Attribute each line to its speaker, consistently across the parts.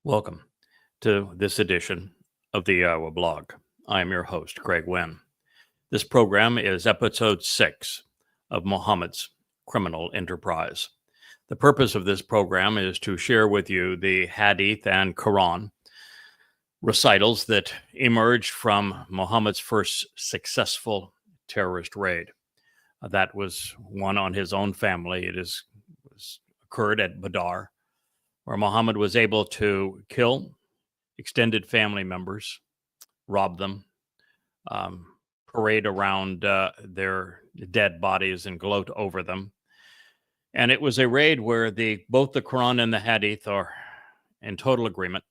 Speaker 1: Welcome to this edition of the YAHOWAH blog. I am your host, Craig Winn. This program is episode 6 of Mohammed's criminal enterprise. The purpose of this program is to share with you the Hadith and Quran recitals that emerged from Mohammed's first successful terrorist raid. That was one on his own family. It occurred at Badr, where Mohammed was able to kill extended family members, rob them, parade around their dead bodies and gloat over them. And it was a raid where both the Quran and the Hadith are in total agreement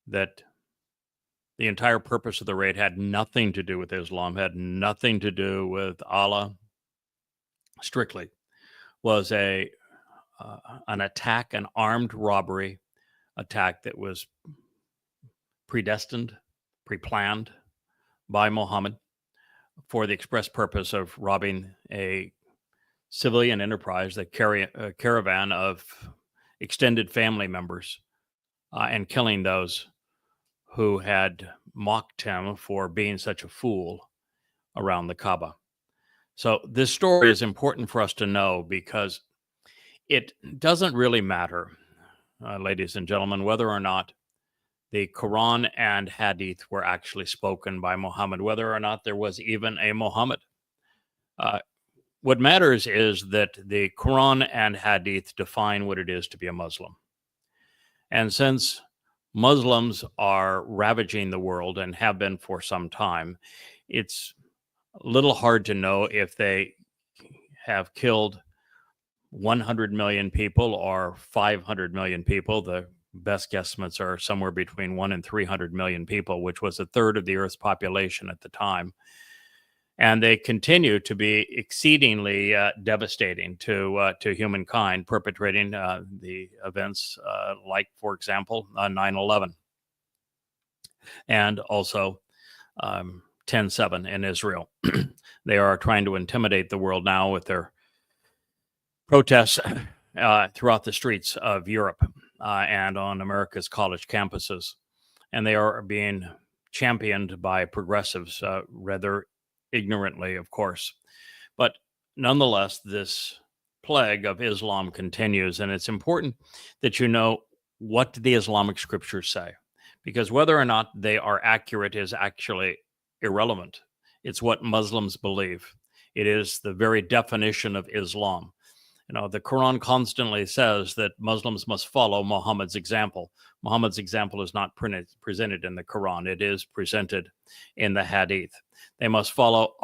Speaker 1: that the entire purpose of the raid had nothing to do with Islam, had nothing to do with Allah. Strictly was an attack, an armed robbery attack that was predestined, pre-planned by Mohammed for the express purpose of robbing a civilian enterprise, the caravan of extended family members, and killing those who had mocked him for being such a fool around the Kaaba. So this story is important for us to know because it doesn't really matter, ladies and gentlemen, whether or not the Quran and Hadith were actually spoken by Muhammad, whether or not there was even a Muhammad. What matters is that the Quran and Hadith define what it is to be a Muslim. And since Muslims are ravaging the world and have been for some time, it's a little hard to know if they have killed 100 million people or 500 million people. The best guesstimates are somewhere between 1 and 300 million people, which was a third of the Earth's population at the time. And they continue to be exceedingly devastating to humankind, perpetrating the events like, for example, 9/11 and also 10/7 in Israel. They are trying to intimidate the world now with their protests throughout the streets of Europe and on America's college campuses. And they are being championed by progressives, rather ignorantly, of course. But nonetheless, this plague of Islam continues. And it's important that you know what the Islamic scriptures say, because whether or not they are accurate is actually irrelevant. It's what Muslims believe. It is the very definition of Islam. You know, the Quran constantly says that Muslims must follow Muhammad's example. Muhammad's example is not presented in the Quran. It is presented in the Hadith. They must follow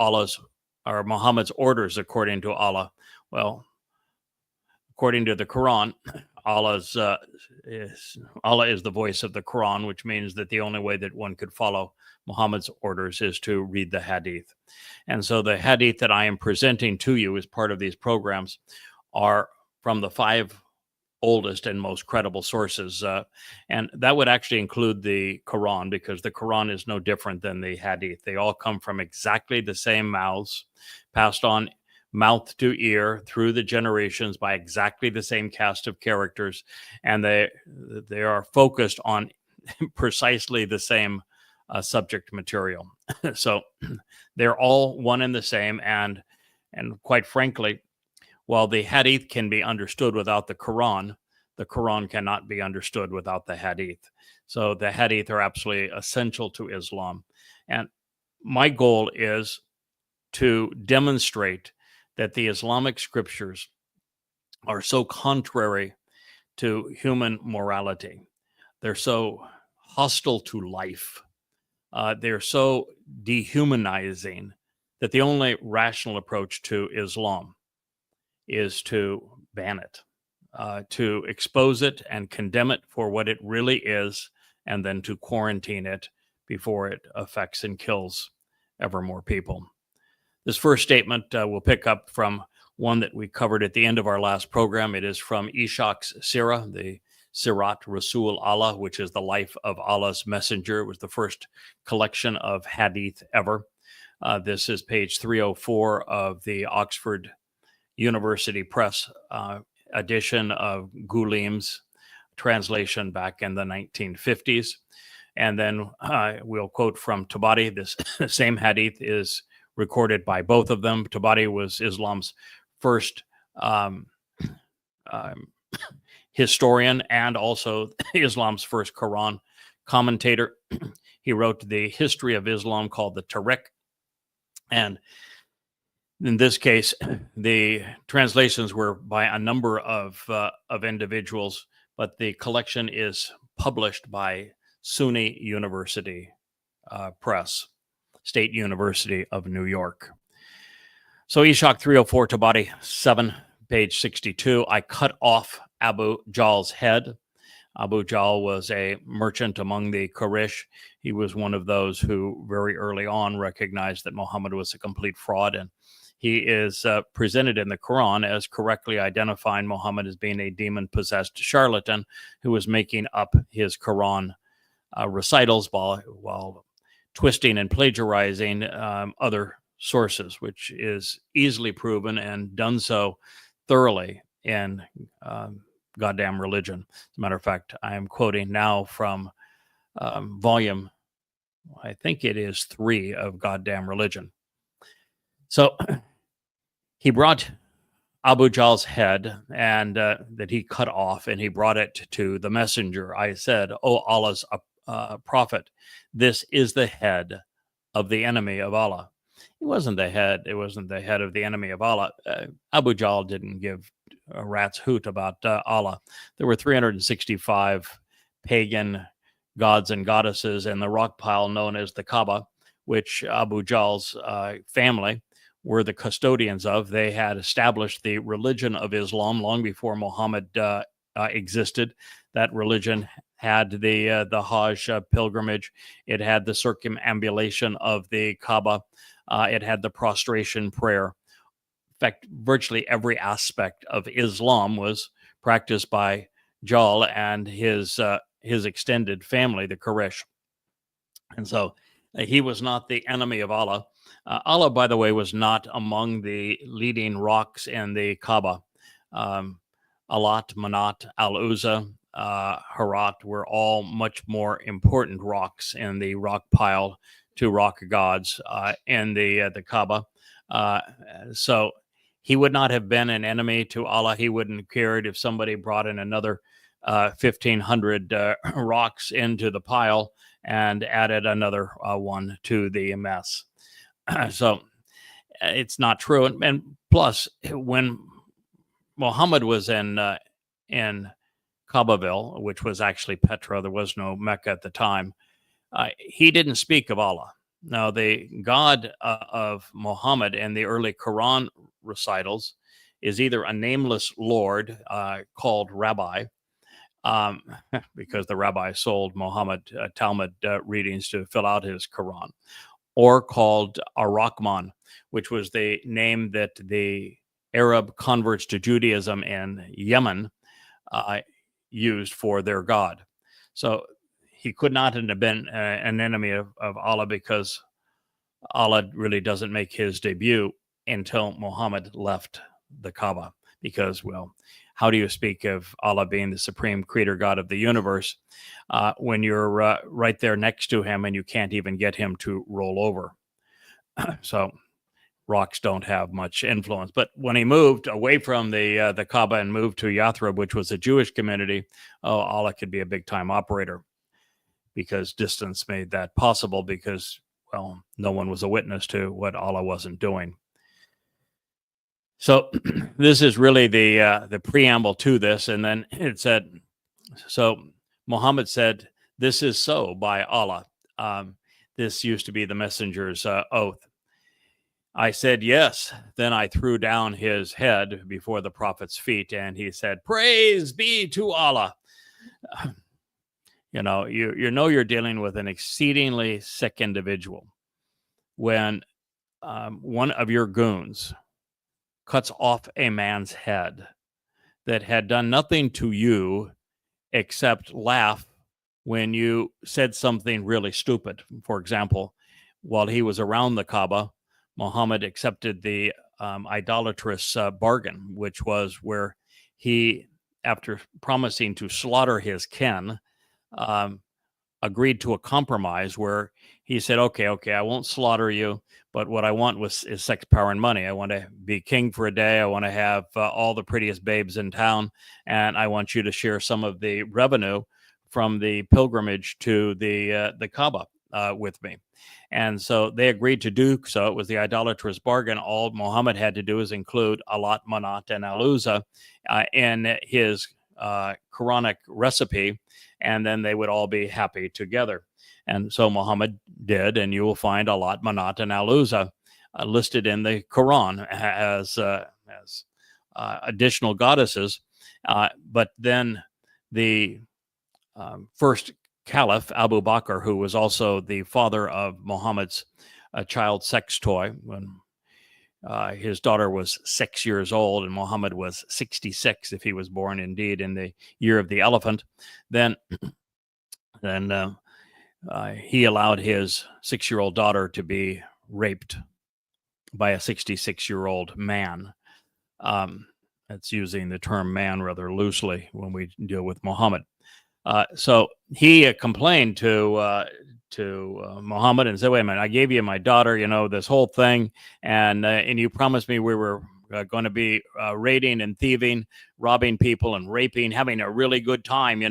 Speaker 1: Muhammad's orders according to Allah. Well, according to the Quran, Allah is the voice of the Quran, which means that the only way that one could follow Muhammad's orders is to read the Hadith. And so the Hadith that I am presenting to you as part of these programs are from the 5 oldest and most credible sources. And that would actually include the Quran, because the Quran is no different than the Hadith. They all come from exactly the same mouths, passed on mouth to ear through the generations by exactly the same cast of characters. And they are focused on precisely the same subject material. So they're all one and the same. And quite frankly, while the Hadith can be understood without the Quran cannot be understood without the Hadith. So the Hadith are absolutely essential to Islam. And my goal is to demonstrate that the Islamic scriptures are so contrary to human morality. They're so hostile to life. They're so dehumanizing that the only rational approach to Islam is to ban it, to expose it and condemn it for what it really is, and then to quarantine it before it affects and kills ever more people. This first statement will pick up from one that we covered at the end of our last program. It is from Ishaq's Sirah, the Sirat Rasul Allah, which is the life of Allah's messenger. It was the first collection of hadith ever. This is page 304 of the Oxford University Press edition of Goulim's translation back in the 1950s. And then we'll quote from Tabari. This same hadith is recorded by both of them. Tabari was Islam's first historian and also Islam's first Quran commentator. He wrote the history of Islam called the Tariq. And in this case, the translations were by a number of individuals, but the collection is published by SUNY University Press, State University of New York. So Ishaq 304, Tabari 7, page 62. I cut off Abu Jahl's head. Abu Jahl was a merchant among the Quraysh. He was one of those who very early on recognized that Muhammad was a complete fraud, and he is presented in the Quran as correctly identifying Muhammad as being a demon-possessed charlatan who was making up his Quran recitals while twisting and plagiarizing other sources, which is easily proven and done so thoroughly in Goddamn Religion. As a matter of fact, I am quoting now from volume, I think it is 3 of Goddamn Religion. So he brought Abu Jahl's head and that he cut off, and he brought it to the messenger. I said, "O Allah's prophet, this is the head of the enemy of Allah." He wasn't the head. It wasn't the head of the enemy of Allah. Abu Jahl didn't give a rat's hoot about Allah. There were 365 pagan gods and goddesses in the rock pile known as the Kaaba, which Abu Jahl's family were the custodians of. They had established the religion of Islam long before Muhammad existed. That religion had the Hajj pilgrimage. It had the circumambulation of the Kaaba. It had the prostration prayer. In fact, virtually every aspect of Islam was practiced by Jahl and his extended family, the Quraysh. And so he was not the enemy of Allah. Allah, by the way, was not among the leading rocks in the Kaaba. Alat, Manat, Al-Uzza, Harat were all much more important rocks in the rock pile to rock gods in the Kaaba. So he would not have been an enemy to Allah. He wouldn't have cared if somebody brought in another 1,500 rocks into the pile and added another one to the mess. So it's not true. And plus, when Muhammad was in Kaabaville, which was actually Petra, there was no Mecca at the time, he didn't speak of Allah. Now, the God of Muhammad in the early Quran recitals is either a nameless Lord called Rabbi, because the rabbi sold Muhammad Talmud readings to fill out his Quran, or called Ar-Rahman, which was the name that the Arab converts to Judaism in Yemen used for their God. So he could not have been an enemy of Allah, because Allah really doesn't make his debut until Muhammad left the Kaaba. Because, well, how do you speak of Allah being the supreme creator God of the universe when you're right there next to him and you can't even get him to roll over? So rocks don't have much influence. But when he moved away from the Kaaba and moved to Yathrib, which was a Jewish community, Allah could be a big-time operator, because distance made that possible, because, well, no one was a witness to what Allah wasn't doing. So this is really the preamble to this. And then it said, so Muhammad said, "This is so by Allah." This used to be the messenger's oath. I said, "Yes." Then I threw down his head before the prophet's feet, and he said, "Praise be to Allah." You know you're dealing with an exceedingly sick individual when one of your goons cuts off a man's head that had done nothing to you except laugh when you said something really stupid. For example, while he was around the Kaaba, Muhammad accepted the idolatrous bargain, which was where he after promising to slaughter his kin, agreed to a compromise where he said, okay, I won't slaughter you, but what I want is sex, power, and money. I want to be king for a day. I want to have all the prettiest babes in town, and I want you to share some of the revenue from the pilgrimage to the Kaaba with me. And so they agreed to do so. It was the idolatrous bargain. All Muhammad had to do is include Alat, Manat, and Al-Uzza in his Quranic recipe, and then they would all be happy together. And so Muhammad did, and you will find Alat, Manat, and Al-Uzza listed in the Quran as additional goddesses. But then the first Caliph, Abu Bakr, who was also the father of Muhammad's child sex toy, when his daughter was 6 years old and Muhammad was 66, if he was born indeed in the year of the elephant, then he allowed his 6-year-old daughter to be raped by a 66-year-old man. That's using the term man rather loosely when we deal with Muhammad. So he complained to Muhammad and said, wait a minute, I gave you my daughter, this whole thing, and you promised me we were going to be raiding and thieving, robbing people and raping, having a really good time,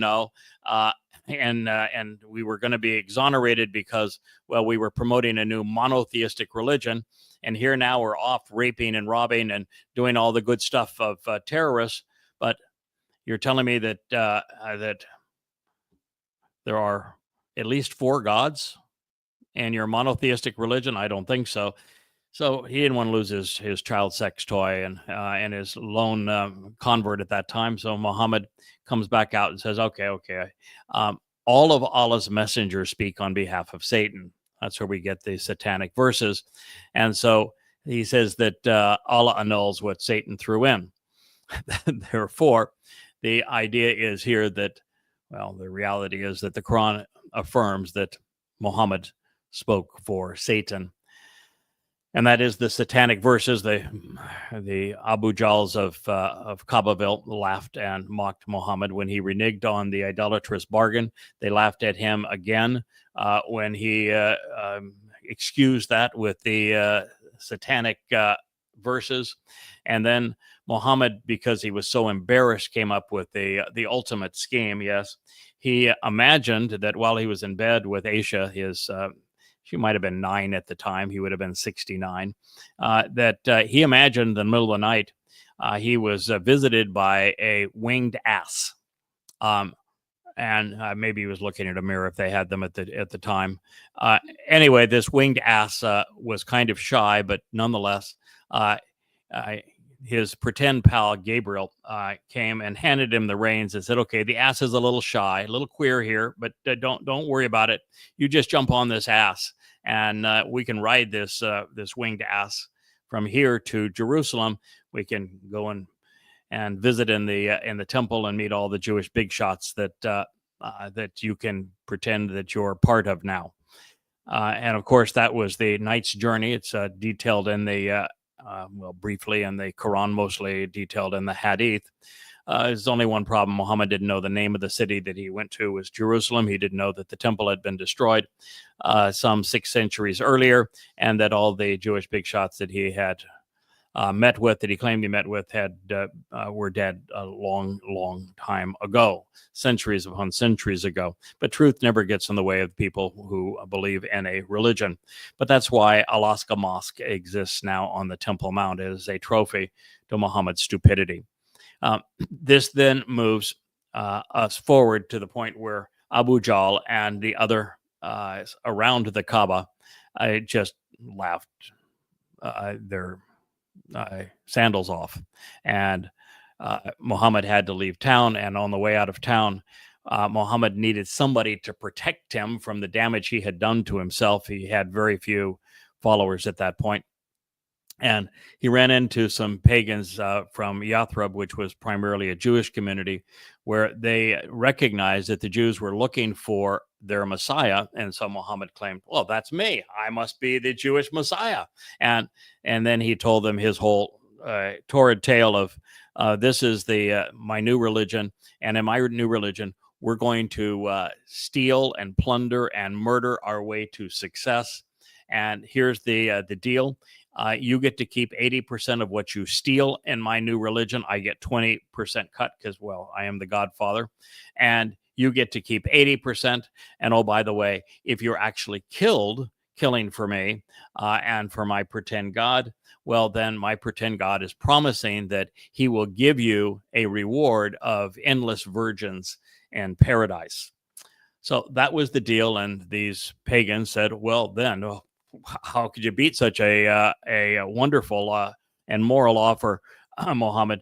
Speaker 1: and we were going to be exonerated because, well, we were promoting a new monotheistic religion, and here now we're off raping and robbing and doing all the good stuff of terrorists, but you're telling me that that there are at least 4 gods in your monotheistic religion? I don't think so. So he didn't want to lose his child sex toy and his lone convert at that time. So Muhammad comes back out and says, okay. All of Allah's messengers speak on behalf of Satan. That's where we get the satanic verses. And so he says that Allah annuls what Satan threw in. Therefore, the idea is here that, well, the reality is that the Quran affirms that Muhammad spoke for Satan. And that is the satanic verses. The Abu Jahls of Kaabaville laughed and mocked Muhammad when he reneged on the idolatrous bargain. They laughed at him again when he excused that with the satanic verses. And then Muhammad, because he was so embarrassed, came up with the ultimate scheme. Yes, he imagined that while he was in bed with Aisha, she might have been 9 at the time, he would have been 69, that he imagined in the middle of the night he was visited by a winged ass. And maybe he was looking at a mirror if they had them at the time. Anyway, this winged ass was kind of shy, but nonetheless, his pretend pal Gabriel came and handed him the reins and said, "Okay, the ass is a little shy, a little queer here, but don't worry about it. You just jump on this ass, and we can ride this winged ass from here to Jerusalem. We can go and visit in the temple and meet all the Jewish big shots that you can pretend that you're part of now." And of course, that was the night's journey. It's detailed in the briefly in the Quran, mostly detailed in the Hadith. There's only one problem. Muhammad didn't know the name of the city that he went to was Jerusalem. He didn't know that the temple had been destroyed some 6 centuries earlier, and that all the Jewish big shots that he had that he claimed he met with were dead a long time ago, centuries upon centuries ago. But truth never gets in the way of people who believe in a religion. But that's why Alaska Mosque exists now on the Temple Mount as a trophy to Muhammad's stupidity. This then moves us forward to the point where Abu Jahl and the other around the Kaaba just laughed their sandals off, and Muhammad had to leave town. And on the way out of town, Muhammad needed somebody to protect him from the damage he had done to himself. He had very few followers at that point, and he ran into some pagans from Yathrib, which was primarily a Jewish community, where they recognized that the Jews were looking for their Messiah. And so Muhammad claimed, well, that's me. I must be the Jewish Messiah. And then he told them his whole torrid tale of this is the my new religion, and in my new religion, we're going to steal and plunder and murder our way to success. And here's the deal. You get to keep 80% of what you steal in my new religion. I get 20% cut because, well, I am the Godfather. And you get to keep 80%. And oh, by the way, if you're actually killing for me and for my pretend God, well, then my pretend God is promising that he will give you a reward of endless virgins and paradise. So that was the deal. And these pagans said, well, then, how could you beat such a wonderful and moral offer, Mohammed?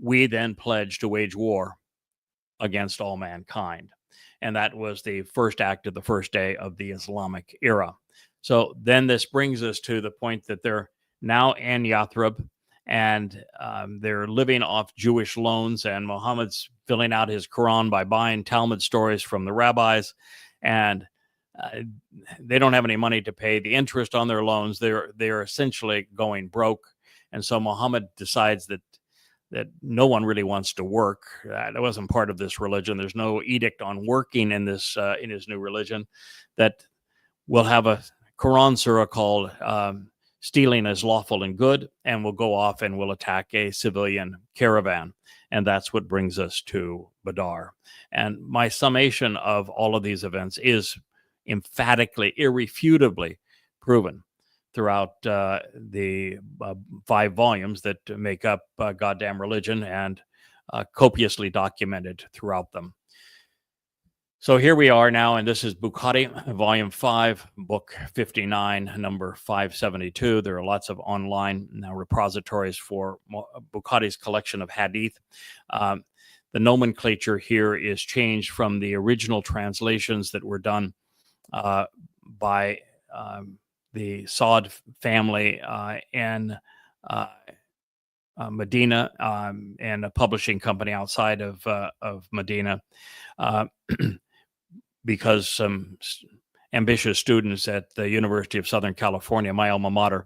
Speaker 1: We then pledged to wage war against all mankind. And that was the first act of the first day of the Islamic era. So then this brings us to the point that they're now in Yathrib, and they're living off Jewish loans, and Muhammad's filling out his Quran by buying Talmud stories from the rabbis, and they don't have any money to pay the interest on their loans. They're essentially going broke, and so Muhammad decides that no one really wants to work. That wasn't part of this religion. There's no edict on working in this in his new religion. That we'll have a Quran surah called "Stealing is Lawful and Good," and we'll go off and we'll attack a civilian caravan, and that's what brings us to Badr. And my summation of all of these events is emphatically, irrefutably proven throughout the 5 volumes that make up Goddamn Religion, and copiously documented throughout them. So here we are now, and this is Bukhari, Volume 5, Book 59, number 572. There are lots of online now repositories for Bukhari's collection of hadith. The nomenclature here is changed from the original translations that were done by the Saud family in Medina, and a publishing company outside of Medina, because some ambitious students at the University of Southern California, my alma mater,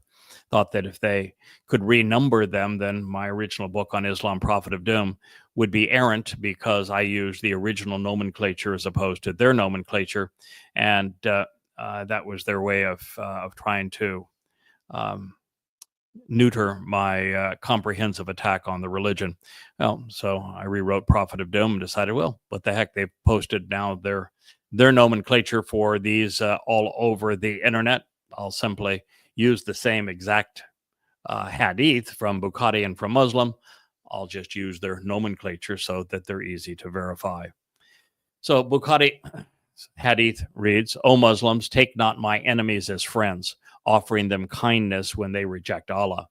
Speaker 1: thought that if they could renumber them, then my original book on Islam, Prophet of Doom, would be errant, because I used the original nomenclature as opposed to their nomenclature, and that was their way of trying to neuter my comprehensive attack on the religion. Well, so I rewrote Prophet of Doom and decided, well, what the heck? They've posted now their nomenclature for these all over the internet. I'll simply use the same exact hadith from Bukhari and from Muslim. I'll just use their nomenclature so that they're easy to verify. So Bukhari hadith reads, "O Muslims, take not my enemies as friends, offering them kindness when they reject Allah,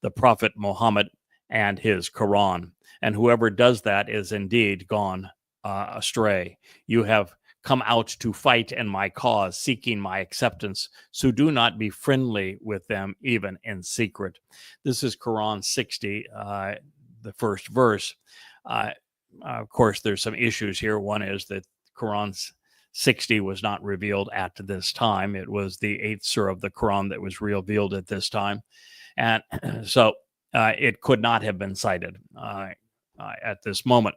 Speaker 1: the Prophet Mohammed, and his Quran. And whoever does that is indeed gone astray. You have come out to fight in my cause, seeking my acceptance. So do not be friendly with them, even in secret." This is Quran 60, the first verse. Of course, there's some issues here. One is that Quran 60 was not revealed at this time. It was the 8th surah of the Quran that was revealed at this time. And so it could not have been cited at this moment.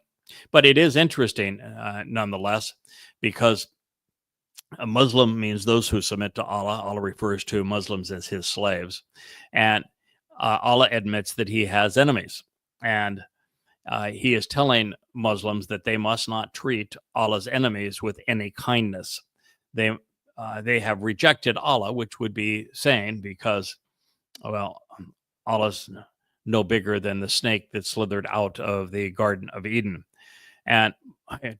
Speaker 1: But it is interesting nonetheless, because a Muslim means those who submit to Allah. Allah refers to Muslims as his slaves. And Allah admits that he has enemies. And he is telling Muslims that they must not treat Allah's enemies with any kindness. They have rejected Allah, which would be saying, because, well, Allah's no bigger than the snake that slithered out of the Garden of Eden. And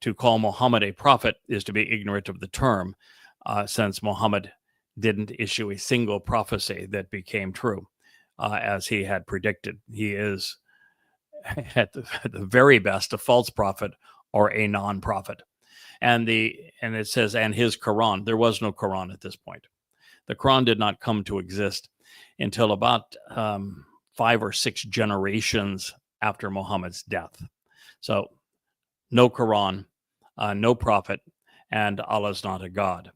Speaker 1: to call Muhammad a prophet is to be ignorant of the term, since Muhammad didn't issue a single prophecy that became true, as he had predicted. He is, at the very best, a false prophet or a non-prophet. And it says, and his Quran. There was no Quran at this point. The Quran did not come to exist until about 5 or 6 generations after Muhammad's death. So no Quran, no prophet, and Allah's not a God.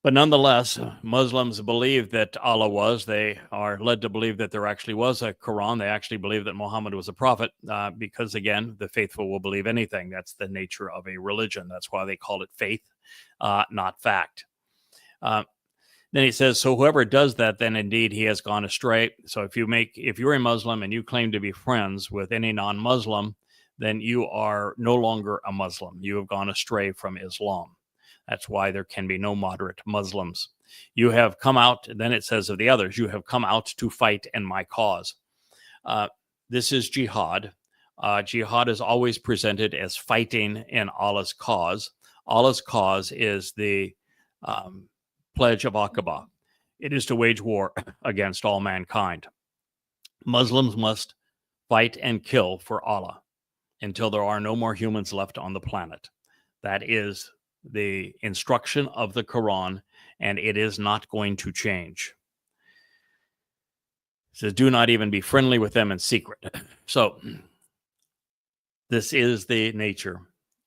Speaker 1: But nonetheless, Muslims believe that Allah was. They are led to believe that there actually was a Quran. They actually believe that Muhammad was a prophet because, again, the faithful will believe anything. That's the nature of a religion. That's why they call it faith, not fact. Then he says, so whoever does that, then indeed he has gone astray. So if you're a Muslim and you claim to be friends with any non-Muslim, then you are no longer a Muslim. You have gone astray from Islam. That's why there can be no moderate Muslims. You have come out, then it says of the others, you have come out to fight in my cause. This is jihad. Jihad is always presented as fighting in Allah's cause. Allah's cause is the pledge of Aqaba. It is to wage war against all mankind. Muslims must fight and kill for Allah until there are no more humans left on the planet. That is the instruction of the Quran, and it is not going to change. It says, do not even be friendly with them in secret. So this is the nature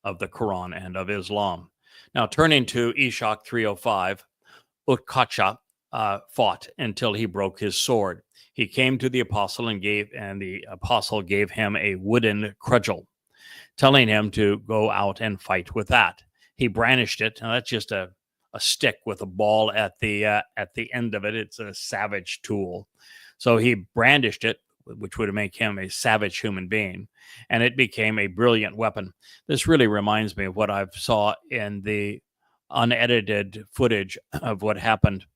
Speaker 1: of the Quran and of Islam. Now, turning to Ishaq 305, Utkacha fought until he broke his sword. He came to the apostle and the apostle gave him a wooden cudgel, telling him to go out and fight with that. He brandished it, and that's just a stick with a ball at the end of it. It's a savage tool. So he brandished it, which would make him a savage human being, and it became a brilliant weapon. This really reminds me of what I saw in the unedited footage of what happened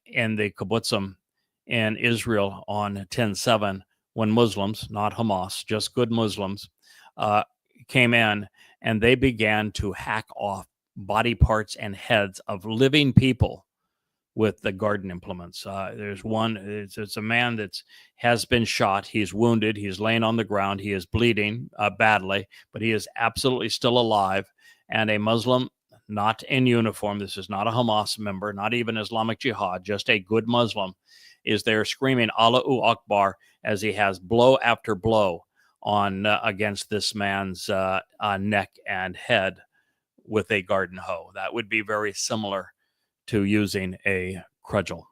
Speaker 1: in the kibbutzim in Israel on 10/7, when Muslims, not Hamas, just good Muslims, came in and they began to hack off body parts and heads of living people with the garden implements. There's one, it's a man that has been shot. He's wounded. He's laying on the ground. He is bleeding badly, but he is absolutely still alive. And a Muslim, not in uniform, this is not a Hamas member, not even Islamic Jihad, just a good Muslim, is there screaming Allahu Akbar as he has blow after blow on against this man's neck and head with a garden hoe. That would be very similar to using a cudgel.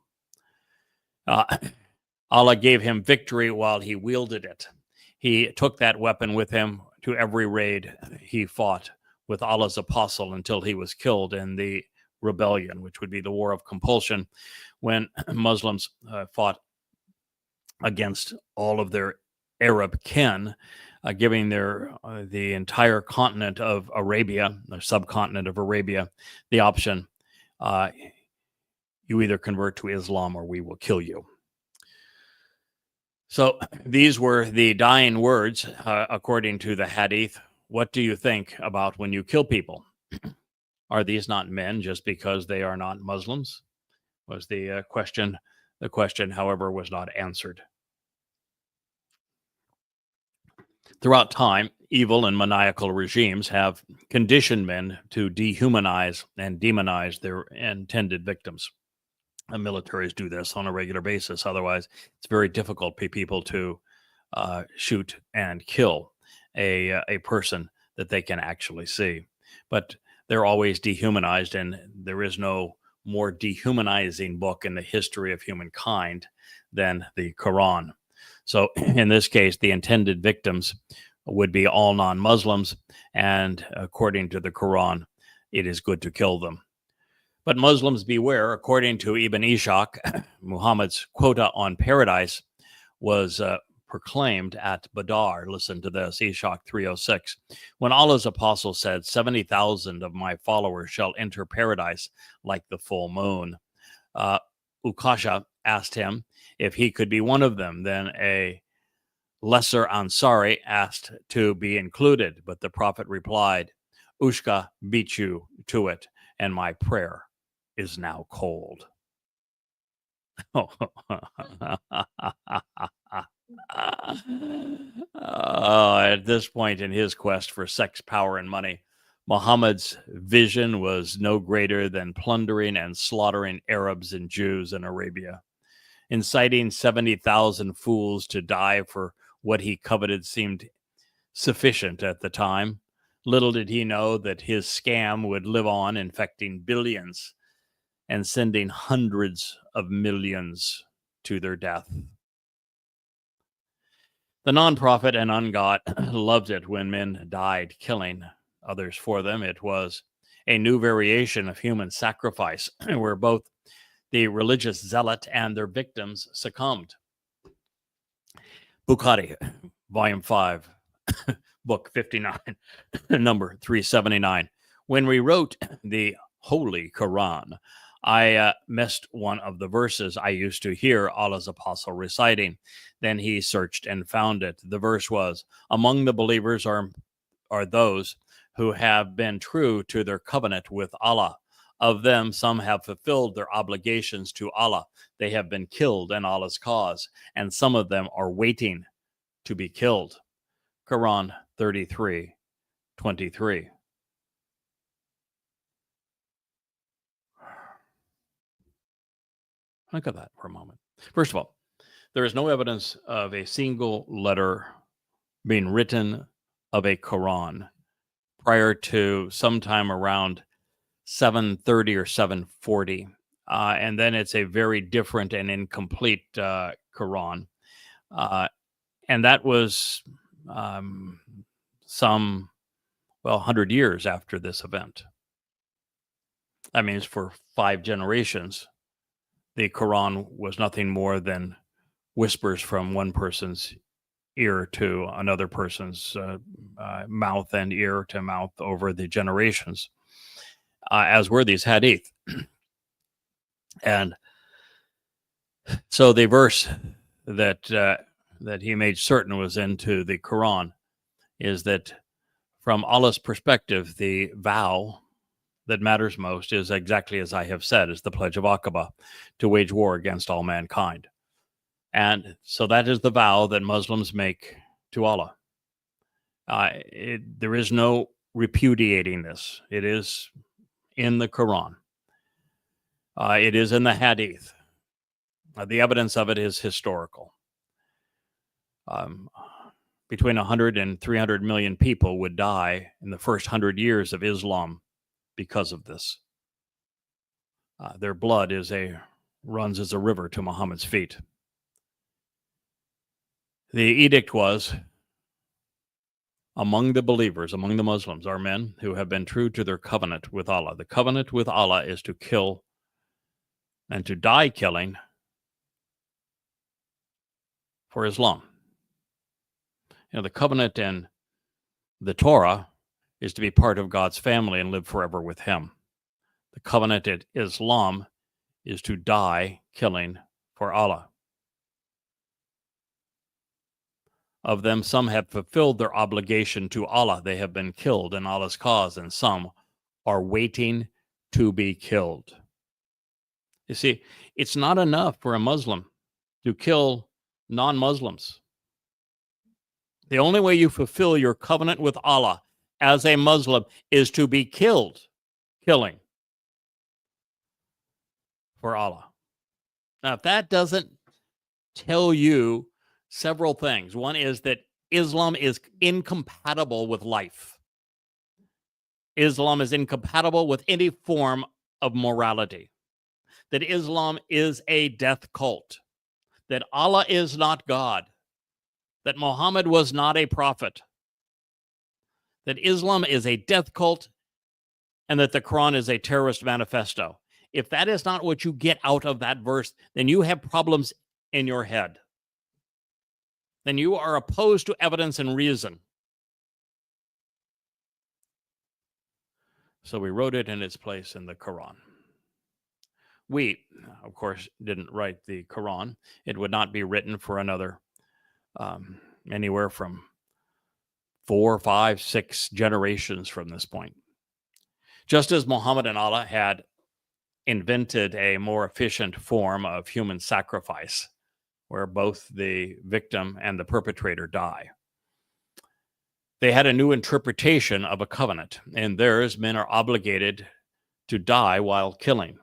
Speaker 1: Allah gave him victory while he wielded it. He took that weapon with him to every raid he fought with Allah's apostle until he was killed in the rebellion, which would be the war of compulsion, when Muslims fought against all of their Arab kin, giving the entire continent of Arabia, the subcontinent of Arabia, the option, you either convert to Islam or we will kill you. So these were the dying words, according to the Hadith. What do you think about when you kill people? Are these not men just because they are not Muslims? Was the question. The question, however, was not answered. Throughout time, evil and maniacal regimes have conditioned men to dehumanize and demonize their intended victims. The militaries do this on a regular basis. Otherwise, it's very difficult for people to shoot and kill a person that they can actually see. But they're always dehumanized, and there is no more dehumanizing book in the history of humankind than the Quran. So in this case, the intended victims would be all non-Muslims, and according to the Quran, it is good to kill them. But Muslims beware. According to Ibn Ishaq, Muhammad's quota on paradise was proclaimed at Badr. Listen to this, Ishaq 306. When Allah's apostle said, 70,000 of my followers shall enter paradise like the full moon. Ukasha asked him if he could be one of them. Then a lesser Ansari asked to be included, but the Prophet replied, Ushka beat you to it, and my prayer is now cold. At this point in his quest for sex, power, and money, Muhammad's vision was no greater than plundering and slaughtering Arabs and Jews in Arabia. Inciting 70,000 fools to die for what he coveted seemed sufficient at the time. Little did he know that his scam would live on, infecting billions and sending hundreds of millions to their death. The non-prophet and ungod loved it when men died, killing others for them. It was a new variation of human sacrifice where both the religious zealot and their victims succumbed. Bukhari, Volume 5, Book 59, number 379. When we wrote the Holy Quran, I missed one of the verses I used to hear Allah's apostle reciting. Then he searched and found it. The verse was, among the believers are those who have been true to their covenant with Allah. Of them, some have fulfilled their obligations to Allah. They have been killed in Allah's cause, and some of them are waiting to be killed. Quran 33:23. Look at that for a moment. First of all, there is no evidence of a single letter being written of a Quran prior to sometime around 730 or 740. And then it's a very different and incomplete Quran. And that was some 100 years after this event. That means for 5 generations, the Quran was nothing more than whispers from one person's ear to another person's mouth and ear to mouth over the generations, as were these hadith. And so the verse that he made certain was into the Quran is that from Allah's perspective, the vow that matters most is exactly as I have said, is the pledge of Aqaba, to wage war against all mankind. And so that is the vow that Muslims make to Allah. There is no repudiating this. It is in the Quran. It is in the Hadith. The evidence of it is historical. Between 100 and 300 million people would die in the first 100 years of Islam because of this. Their blood runs as a river to Muhammad's feet. The edict was, among the believers, among the Muslims, are men who have been true to their covenant with Allah. The covenant with Allah is to kill and to die killing for Islam. The covenant in the Torah is to be part of God's family and live forever with Him. The covenant in Islam is to die killing for Allah. Of them, some have fulfilled their obligation to Allah. They have been killed in Allah's cause, and some are waiting to be killed. You see, it's not enough for a Muslim to kill non-Muslims. The only way you fulfill your covenant with Allah as a Muslim is to be killed, killing for Allah. Now, if that doesn't tell you several things, one is that Islam is incompatible with life. Islam is incompatible with any form of morality. That Islam is a death cult. That Allah is not God. That Mohammad was not a prophet. That Islam is a death cult, and that the Quran is a terrorist manifesto. If that is not what you get out of that verse, then you have problems in your head. Then you are opposed to evidence and reason. So we wrote it in its place in the Quran. We, of course, didn't write the Quran. It would not be written for another anywhere from 4, 5, 6 generations from this point. Just as Muhammad and Allah had invented a more efficient form of human sacrifice, where both the victim and the perpetrator die, they had a new interpretation of a covenant. In theirs, men are obligated to die while killing.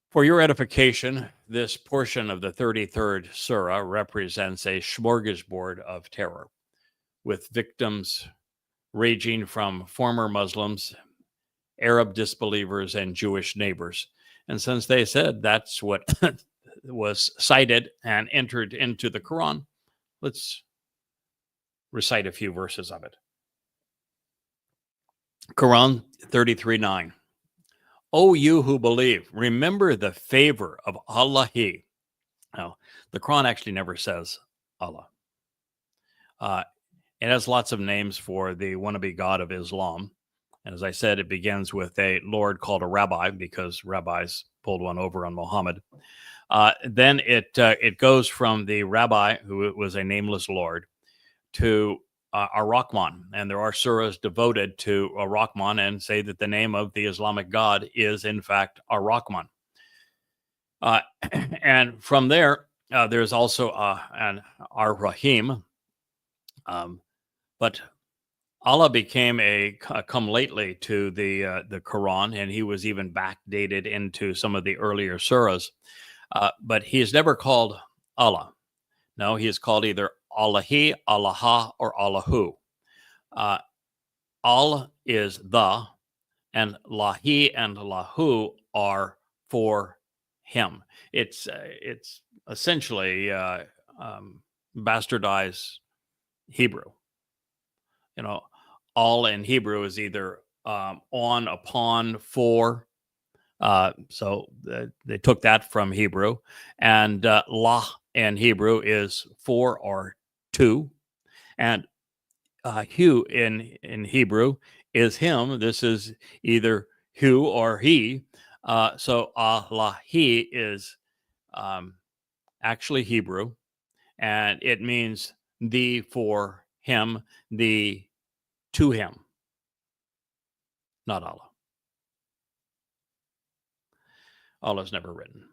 Speaker 1: For your edification, this portion of the 33rd Surah represents a smorgasbord of terror, with victims ranging from former Muslims Arab disbelievers and Jewish neighbors. And since they said that's what was cited and entered into the Quran, let's recite a few verses of it. Quran 33:9. O you who believe, remember the favor of Allah. Now, the Quran actually never says Allah. It has lots of names for the wannabe God of Islam. And as I said, it begins with a Lord called a rabbi, because rabbis pulled one over on Mohammad. Then it goes from the rabbi, who was a nameless Lord, to Ar-Rahman. And there are surahs devoted to Ar-Rahman and say that the name of the Islamic God is, in fact, Ar-Rahman. And from there, there's also an Ar-Rahim. But Allah became a come lately to the Quran, and he was even backdated into some of the earlier surahs. But he is never called Allah. No, he is called either Allahi, Allaha, or Allahu. Al is the, and Lahi and Lahu are for him. It's essentially bastardized Hebrew. You know, all in Hebrew is either on, upon, for. So they took that from Hebrew. And lah in Hebrew is for or to. And hu in Hebrew is him. This is either who or he. So Allahi is actually Hebrew. And it means the for him, the to him, not Allah. Allah is never written.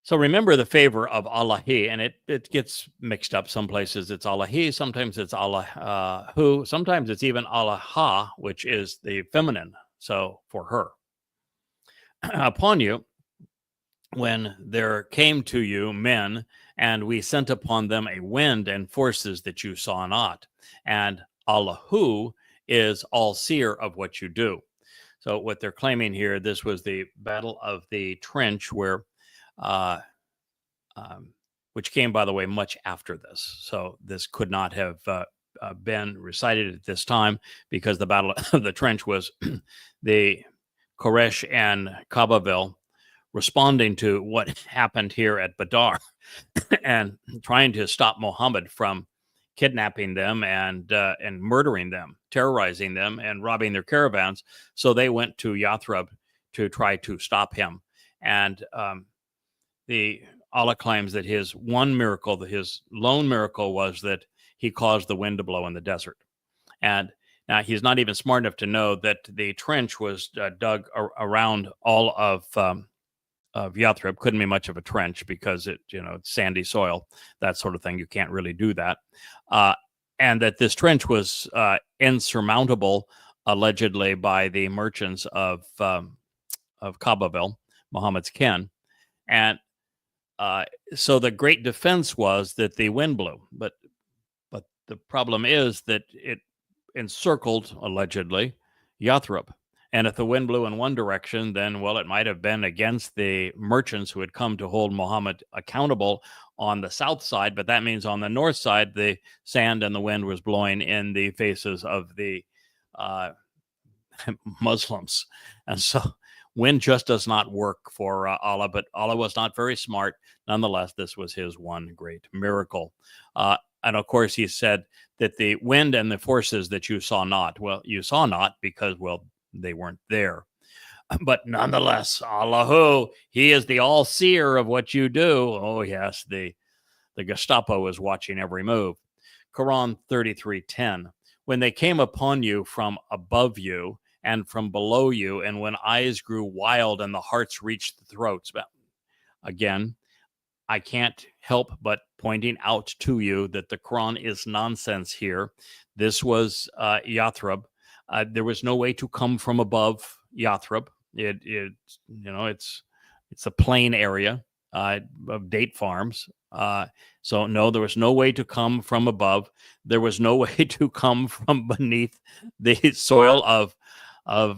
Speaker 1: So remember the favor of Allahi, and it gets mixed up. Some places it's Allahi, sometimes it's Allahu, sometimes it's even Allaha, which is the feminine, so for her. Upon you, when there came to you men, and we sent upon them a wind and forces that you saw not. And Allahu is all seer of what you do. So what they're claiming here, this was the Battle of the Trench, where, which came, by the way, much after this. So this could not have been recited at this time, because the Battle of the Trench was the Quraysh and Babel responding to what happened here at Badr and trying to stop Mohammad from kidnapping them and murdering them, terrorizing them, and robbing their caravans. So they went to Yathrib to try to stop him. And Allah claims that his one miracle, his lone miracle, was that he caused the wind to blow in the desert. And now he's not even smart enough to know that the trench was dug around all of Yathrib. Couldn't be much of a trench because it's sandy soil, that sort of thing. You can't really do that. And that this trench was insurmountable, allegedly, by the merchants of Babel, Muhammad's kin. And so the great defense was that the wind blew. But the problem is that it encircled, allegedly, Yathrib. And if the wind blew in one direction, then, well, it might have been against the merchants who had come to hold Muhammad accountable on the south side. But that means on the north side, the sand and the wind was blowing in the faces of the Muslims. And so wind just does not work for Allah. But Allah was not very smart. Nonetheless, this was his one great miracle. And of course, he said that the wind and the forces that you saw not, well, you saw not because, well, they weren't there. But nonetheless, Allahu, he is the all-seer of what you do. Oh, yes, the Gestapo is watching every move. Quran 33:10. When they came upon you from above you and from below you, and when eyes grew wild and the hearts reached the throats. But again, I can't help but pointing out to you that the Quran is nonsense here. This was Yathrib. There was no way to come from above Yathrib. It's a plain area of date farms. So no, there was no way to come from above. There was no way to come from beneath the soil of of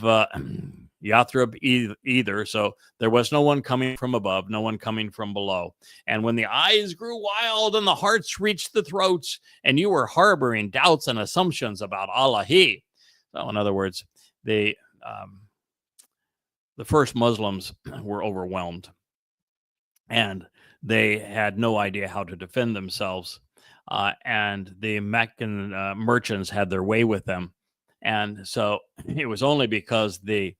Speaker 1: Yathrib either. So there was no one coming from above, no one coming from below. And when the eyes grew wild and the hearts reached the throats, and you were harboring doubts and assumptions about Allahi. So in other words, the first Muslims were overwhelmed, and they had no idea how to defend themselves. And the Meccan merchants had their way with them. And so it was only because the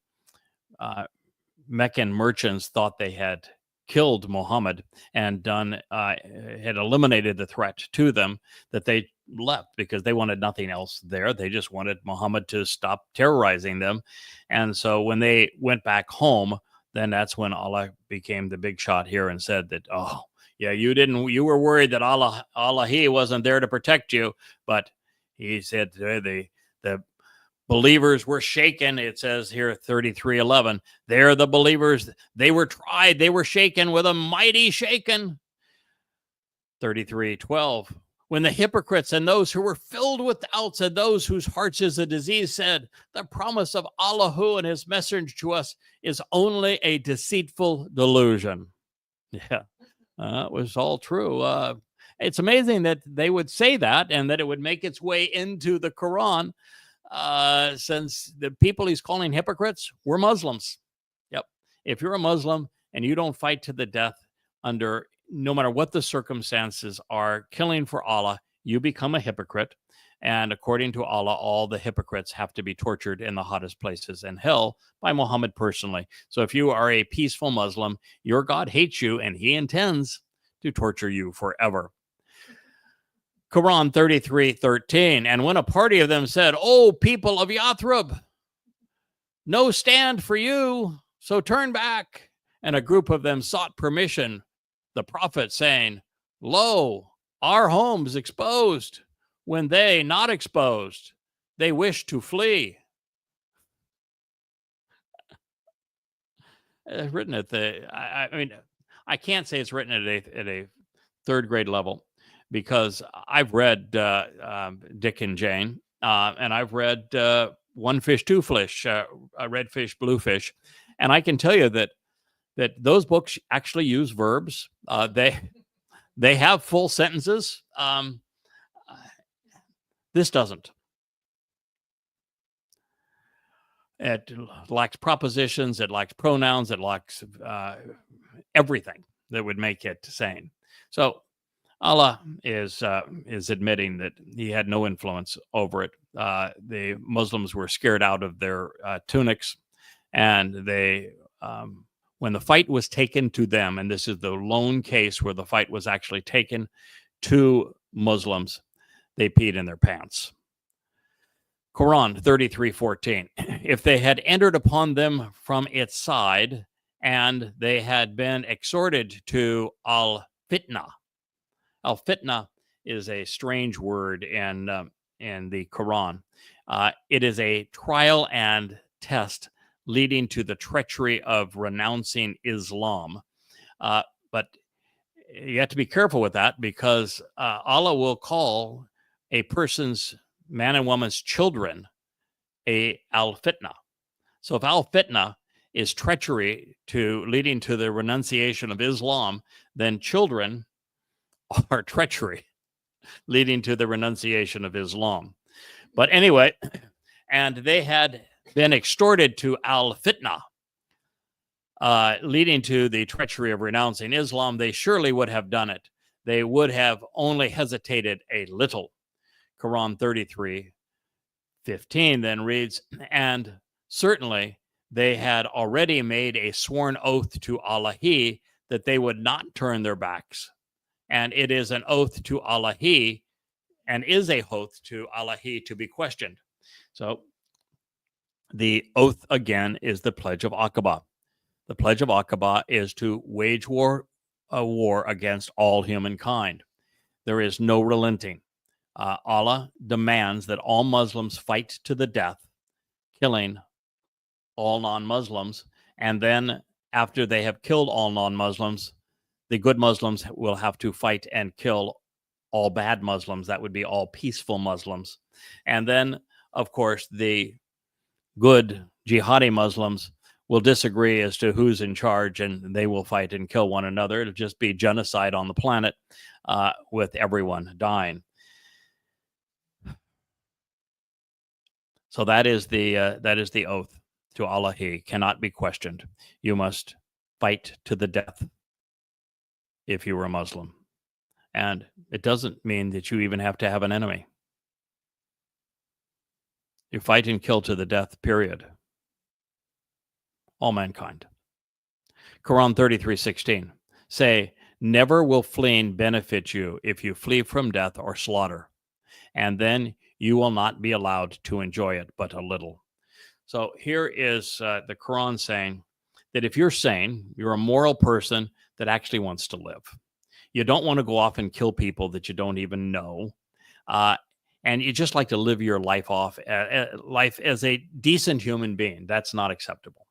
Speaker 1: Meccan merchants thought they had killed Mohammad and had eliminated the threat to them that they left, because they wanted nothing else there. They just wanted Mohammad to stop terrorizing them. And so when they went back home, then that's when Allah became the big shot here and said that, oh, yeah, you were worried that Allahi wasn't there to protect you, but he said the believers were shaken. It says here, 33:11, they're the believers. They were tried. They were shaken with a mighty shaken. 33:12, when the hypocrites and those who were filled with doubts and those whose hearts is a disease said, the promise of Allahu and his message to us is only a deceitful delusion. Yeah, it was all true. It's amazing that they would say that and that it would make its way into the Quran, since the people he's calling hypocrites were Muslims. Yep. If you're a Muslim and you don't fight to the death under, no matter what the circumstances are, killing for Allah, you become a hypocrite. And according to Allah, all the hypocrites have to be tortured in the hottest places in hell by Muhammad personally. So if you are a peaceful Muslim, your God hates you and he intends to torture you forever. Quran 33:13, and when a party of them said, "O people of Yathrib, no stand for you, so turn back," and a group of them sought permission, the prophet saying, "Lo, our homes exposed," when they, not exposed, they wished to flee. It's written at I mean, I can't say it's written at a third grade level, because I've read Dick and Jane, and I've read One Fish, Two Fish, Red Fish, Blue Fish, and I can tell you that those books actually use verbs. They have full sentences. This doesn't. It lacks propositions. It lacks pronouns. It lacks everything that would make it sane. So Allah is admitting that he had no influence over it. The Muslims were scared out of their tunics, and they, when the fight was taken to them, and this is the lone case where the fight was actually taken to Muslims, they peed in their pants. Quran 33:14. If they had entered upon them from its side, and they had been exhorted to al-fitna. Al-fitna is a strange word in the Quran. It is a trial and test leading to the treachery of renouncing Islam. But you have to be careful with that, because Allah will call a person's, man and woman's children, a al-fitna. So if al-fitna is treachery leading to the renunciation of Islam, then children are treachery leading to the renunciation of Islam. But anyway, and they had been extorted to al-fitna, leading to the treachery of renouncing Islam, they surely would have done it. They would have only hesitated a little. Quran 33:15 then reads, and certainly they had already made a sworn oath to Allahi that they would not turn their backs. And it is an oath to Allahi, and is a oath to Allahi to be questioned. So the oath again is the Pledge of Aqaba. The Pledge of Aqaba is to wage a war against all humankind. There is no relenting. Allah demands that all Muslims fight to the death, killing all non-Muslims. And then after they have killed all non-Muslims, the good Muslims will have to fight and kill all bad Muslims. That would be all peaceful Muslims. And then, of course, the good jihadi Muslims will disagree as to who's in charge, and they will fight and kill one another. It'll just be genocide on the planet, with everyone dying. So that is the oath to Allah. He cannot be questioned. You must fight to the death if you were a Muslim. And it doesn't mean that you even have to have an enemy. You fight and kill to the death, period. All mankind. Quran 33:16. Say, never will fleeing benefit you if you flee from death or slaughter, and then you will not be allowed to enjoy it but a little. So here is the Quran saying that if you're sane, you're a moral person that actually wants to live. You don't want to go off and kill people that you don't even know. And you just like to live your life life as a decent human being. That's not acceptable.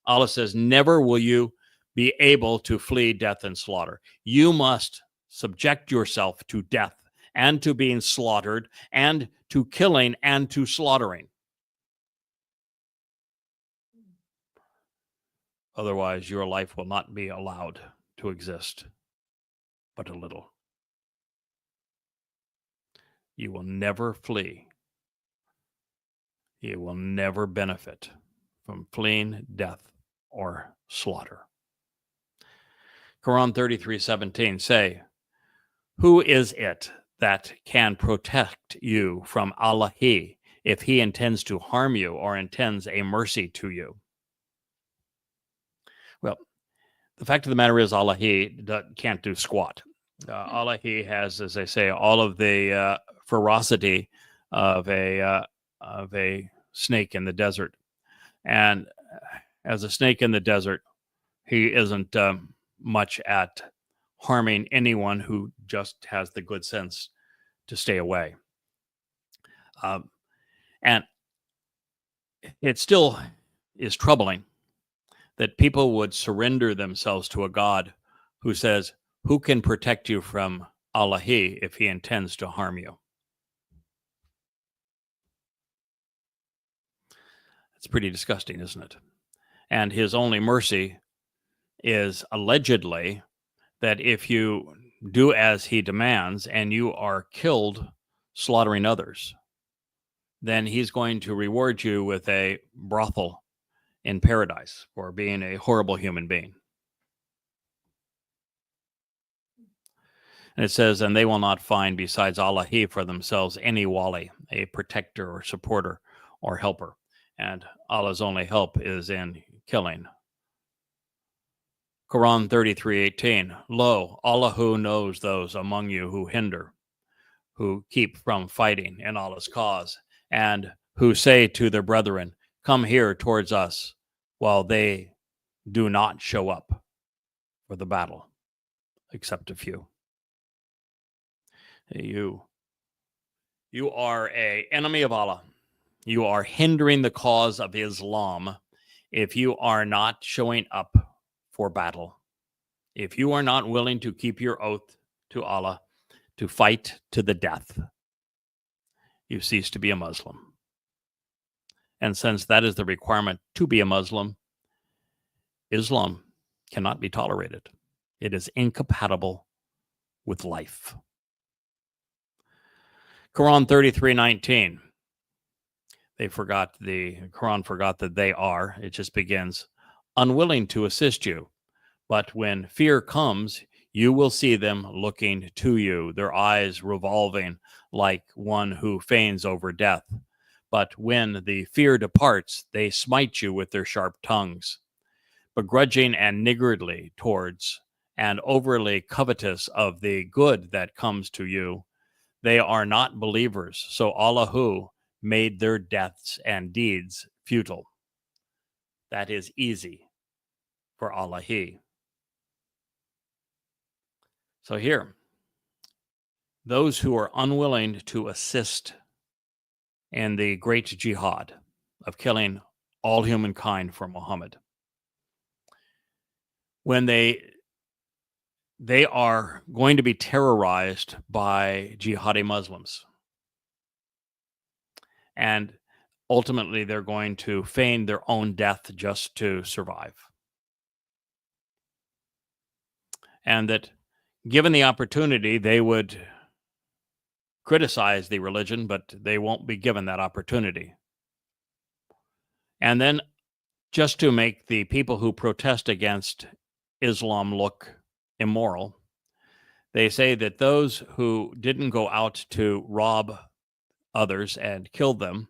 Speaker 1: Allah says, never will you be able to flee death and slaughter. You must subject yourself to death and to being slaughtered and to killing and to slaughtering. Otherwise, your life will not be allowed to exist but a little. You will never flee. You will never benefit from fleeing death or slaughter. Quran 33:17. Say, who is it that can protect you from Allah if he intends to harm you or intends a mercy to you? Well, the fact of the matter is Allah can't do squat. Allah has, as I say, all of the ferocity of a snake in the desert. And as a snake in the desert, he isn't much at harming anyone who just has the good sense to stay away. And it still is troubling that people would surrender themselves to a God who says, who can protect you from Allah if he intends to harm you? It's pretty disgusting, isn't it? And his only mercy is allegedly that if you do as he demands and you are killed slaughtering others, then he's going to reward you with a brothel in paradise for being a horrible human being. And it says, and they will not find besides Allah for themselves any wali, a protector or supporter or helper. And Allah's only help is in killing. Quran 33:18. Lo, Allah who knows those among you who hinder, who keep from fighting in Allah's cause, and who say to their brethren, come here towards us, while they do not show up for the battle, except a few. You are an enemy of Allah. You are hindering the cause of Islam if you are not showing up for battle. If you are not willing to keep your oath to Allah to fight to the death, you cease to be a Muslim. And since that is the requirement to be a Muslim, Islam cannot be tolerated. It is incompatible with life. Quran 33:19. The Quran forgot that they are. It just begins, unwilling to assist you. But when fear comes, you will see them looking to you, their eyes revolving like one who feigns over death. But when the fear departs, they smite you with their sharp tongues. Begrudging and niggardly towards and overly covetous of the good that comes to you, they are not believers. So Allah made their deaths and deeds futile. That is easy for Allah. So here, those who are unwilling to assist in the great jihad of killing all humankind for Mohammad, when they are going to be terrorized by jihadi Muslims. And ultimately they're going to feign their own death just to survive. And that given the opportunity, they would criticize the religion, but they won't be given that opportunity. And then, just to make the people who protest against Islam look immoral, they say that those who didn't go out to rob others and kill them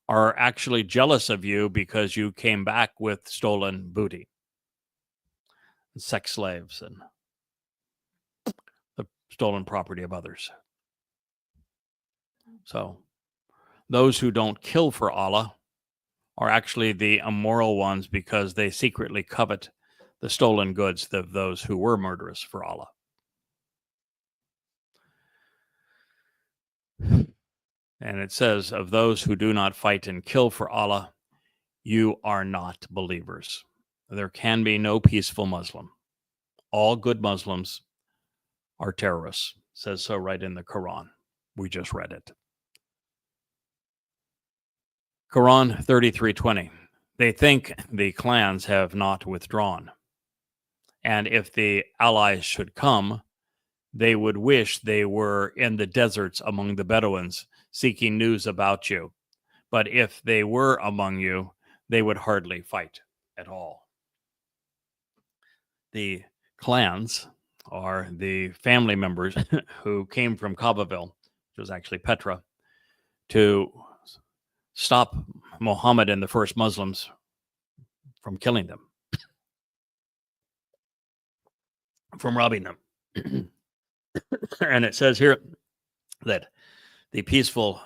Speaker 1: are actually jealous of you because you came back with stolen booty, sex slaves, and the stolen property of others. So those who don't kill for Allah are actually the immoral ones because they secretly covet the stolen goods of those who were murderous for Allah. And it says, of those who do not fight and kill for Allah, you are not believers. There can be no peaceful Muslim. All good Muslims are terrorists. It says so right in the Quran. We just read it. Quran 33:20. They think the clans have not withdrawn. And if the allies should come, they would wish they were in the deserts among the Bedouins, seeking news about you. But if they were among you, they would hardly fight at all. The clans are the family members who came from Babel, which was actually Petra, to stop Mohammed and the first Muslims from killing them, from robbing them. And it says here that the peaceful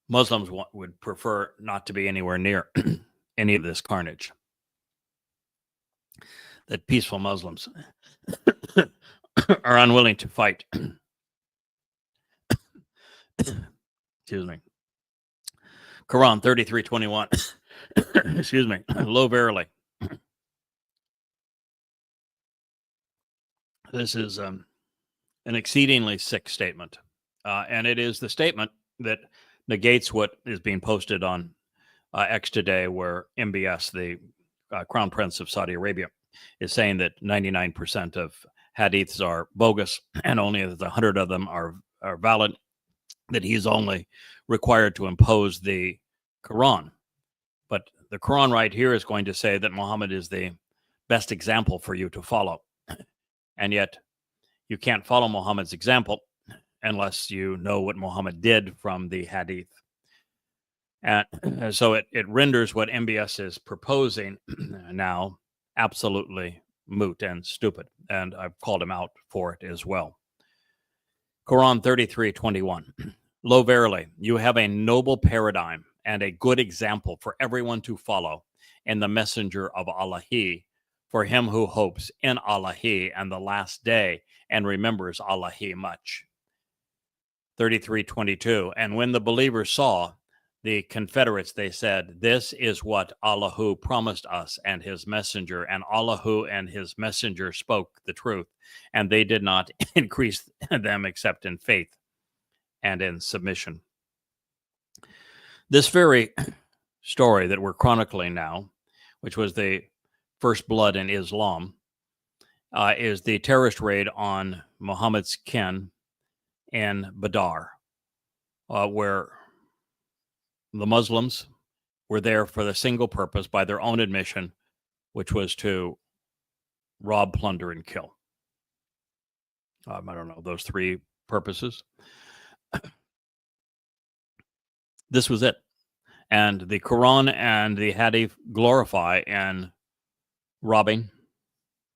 Speaker 1: Muslims would prefer not to be anywhere near any of this carnage. That peaceful Muslims are unwilling to fight. Excuse me. Quran 33:21. Excuse me. Lo, verily. This is an exceedingly sick statement. And it is the statement that negates what is being posted on X today, where MBS, the Crown Prince of Saudi Arabia, is saying that 99% of hadiths are bogus and only 100 of them are valid, that he's only required to impose the Quran. But the Quran right here is going to say that Muhammad is the best example for you to follow. And yet you can't follow Muhammad's example unless you know what Muhammad did from the hadith. And so it renders what MBS is proposing now absolutely moot and stupid. And I've called him out for it as well. Quran 33:21. Lo, verily, you have a noble paradigm and a good example for everyone to follow in the messenger of Allah, for him who hopes in Allah and the last day and remembers Allah much. 33:22. And when the believers saw the Confederates, they said, this is what Allah promised us and his messenger, and Allah and his messenger spoke the truth, and they did not increase them except in faith and in submission. This very story that we're chronicling now, which was the first blood in Islam, is the terrorist raid on Muhammad's kin in Badr, where the Muslims were there for the single purpose, by their own admission, which was to rob, plunder, and kill. I don't know, those three purposes. This was it. And the Quran and the Hadith glorify in robbing,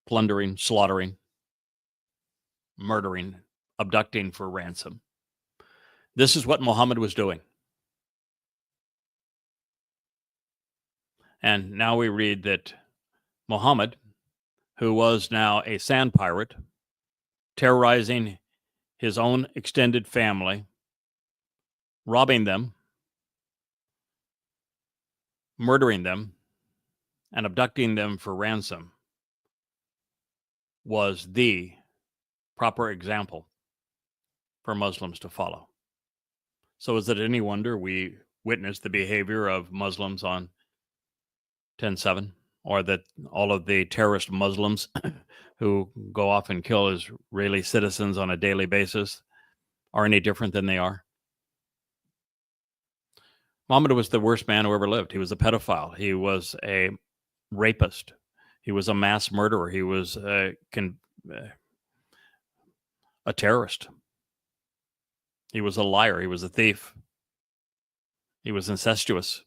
Speaker 1: plundering, slaughtering, murdering, abducting for ransom. This is what Muhammad was doing. And now we read that Muhammad, who was now a sand pirate, terrorizing his own extended family, robbing them, murdering them, and abducting them for ransom, was the proper example for Muslims to follow. So is it any wonder we witnessed the behavior of Muslims on 10/7, or that all of the terrorist Muslims who go off and kill Israeli citizens on a daily basis are any different than they are? Muhammad was the worst man who ever lived. He was a pedophile. He was a rapist. He was a mass murderer. He was a terrorist. He was a liar. He was a thief. He was incestuous.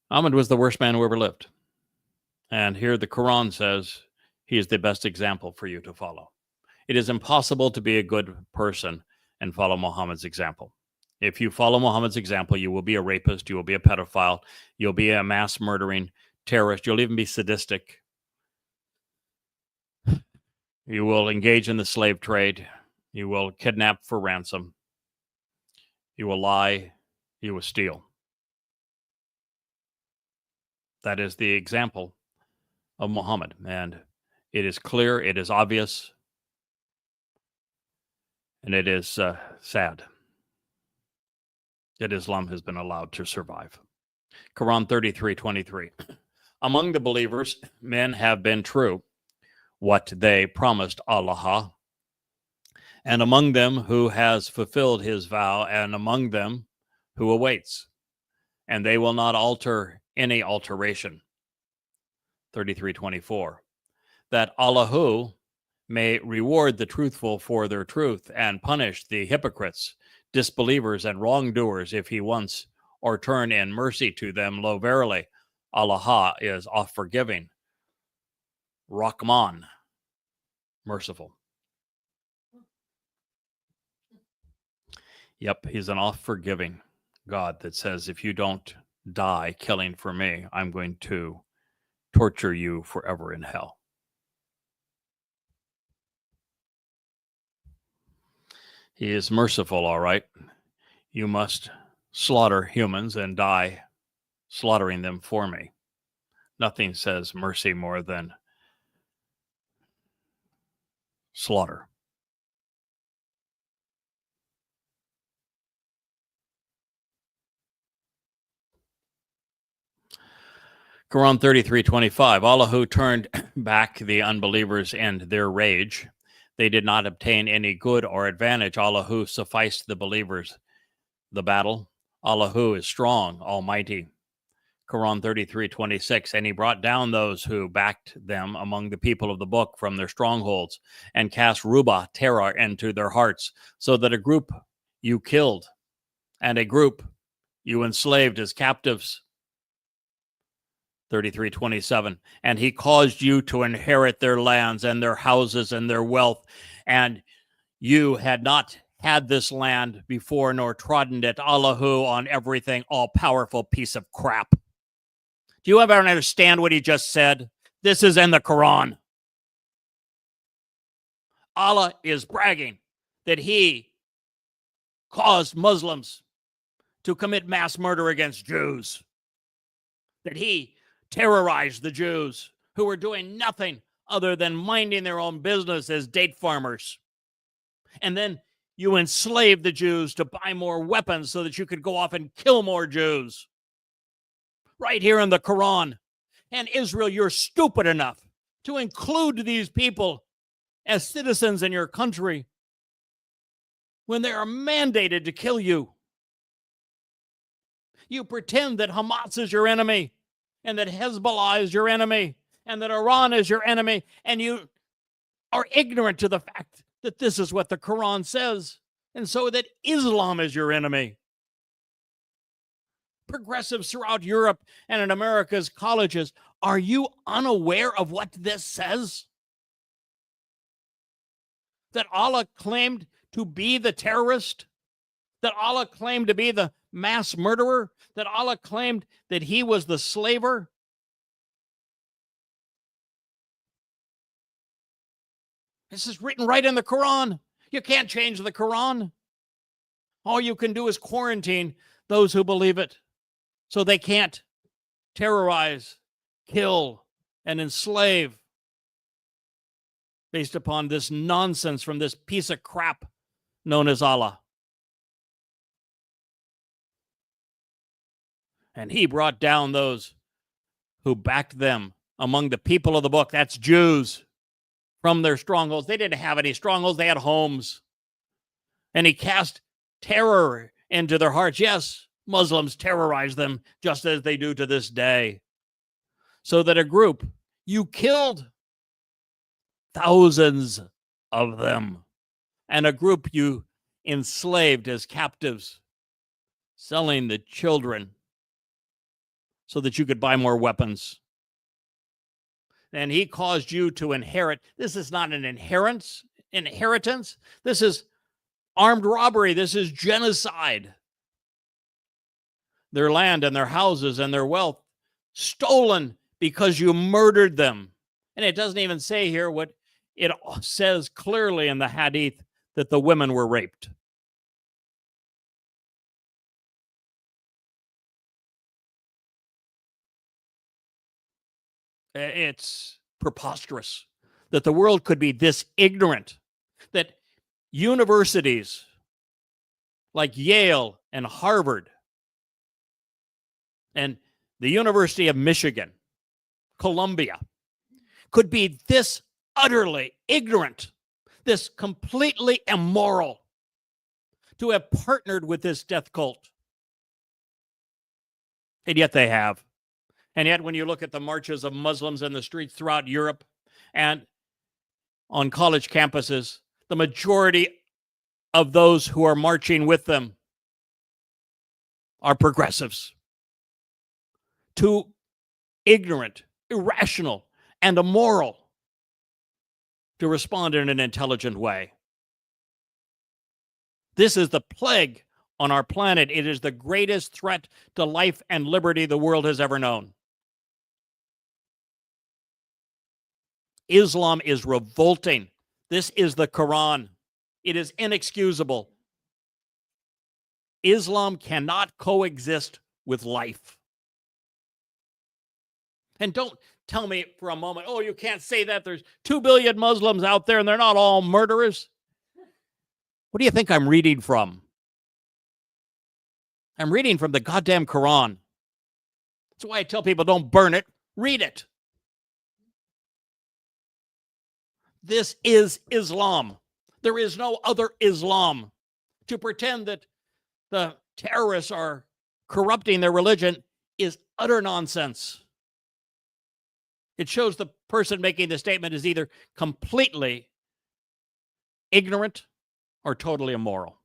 Speaker 1: Muhammad was the worst man who ever lived. And here the Quran says he is the best example for you to follow. It is impossible to be a good person and follow Muhammad's example. If you follow Muhammad's example, you will be a rapist, you will be a pedophile, you'll be a mass murdering terrorist, you'll even be sadistic. You will engage in the slave trade. You will kidnap for ransom. You will lie. You will steal. That is the example of Muhammad. And it is clear, it is obvious, and it is sad that Islam has been allowed to survive. Quran 33:23. Among the believers, men have been true what they promised Allah, and among them who has fulfilled his vow, and among them who awaits, and they will not alter any alteration. 33:24. That Allah may reward the truthful for their truth and punish the hypocrites, disbelievers, and wrongdoers if he wants, or turn in mercy to them. Lo, verily, Allah is oft forgiving, Rahman, merciful. Yep, he's an oft forgiving God that says, if you don't die killing for me, I'm going to torture you forever in hell. He is merciful, all right. You must slaughter humans and die slaughtering them for me. Nothing says mercy more than slaughter. Quran 33:25. Allah who turned back the unbelievers in their rage, they did not obtain any good or advantage. Allah who sufficed the believers the battle. Allah who is strong, almighty. Quran 33:26. And he brought down those who backed them among the people of the book from their strongholds, and cast Ruba, terror, into their hearts, so that a group you killed and a group you enslaved as captives. 33:27. And he caused you to inherit their lands and their houses and their wealth, and you had not had this land before nor trodden it. Allahu on everything, all-powerful piece of crap. Do you ever understand what he just said? This is in the Quran. Allah is bragging that he caused Muslims to commit mass murder against Jews, that he terrorized the Jews who were doing nothing other than minding their own business as date farmers. And then you enslaved the Jews to buy more weapons so that you could go off and kill more Jews. Right here in the Quran. And Israel, you're stupid enough to include these people as citizens in your country when they are mandated to kill you. You pretend that Hamas is your enemy, and that Hezbollah is your enemy, and that Iran is your enemy, and you are ignorant to the fact that this is what the Quran says, and so that Islam is your enemy. Progressives throughout Europe and in America's colleges, are you unaware of what this says? That Allah claimed to be the terrorist? That Allah claimed to be the mass murderer? That Allah claimed that he was the slaver? This is written right in the Quran. You can't change the Quran. All you can do is quarantine those who believe it, so they can't terrorize, kill, and enslave based upon this nonsense from this piece of crap known as Allah. And he brought down those who backed them among the people of the book. That's Jews from their strongholds. They didn't have any strongholds. They had homes. And he cast terror into their hearts. Yes, Muslims terrorize them just as they do to this day. So that a group, you killed thousands of them. And a group you enslaved as captives, selling the children so that you could buy more weapons. And he caused you to inherit. This is not an inheritance. This is armed robbery. This is genocide. Their land and their houses and their wealth stolen because you murdered them. And it doesn't even say here what it says clearly in the Hadith, that the women were raped. It's preposterous that the world could be this ignorant, that universities like Yale and Harvard and the University of Michigan, Columbia, could be this utterly ignorant, this completely immoral, to have partnered with this death cult. And yet they have. And yet when you look at the marches of Muslims in the streets throughout Europe and on college campuses, the majority of those who are marching with them are progressives. Too ignorant, irrational, and immoral to respond in an intelligent way. This is the plague on our planet. It is the greatest threat to life and liberty the world has ever known. Islam is revolting. This is the Quran. It is inexcusable. Islam cannot coexist with life. And don't tell me for a moment, oh, you can't say that. There's 2 billion Muslims out there and they're not all murderers. What do you think I'm reading from? I'm reading from the goddamn Quran. That's why I tell people don't burn it, read it. This is Islam. There is no other Islam. To pretend that the terrorists are corrupting their religion is utter nonsense. It shows the person making the statement is either completely ignorant or totally immoral.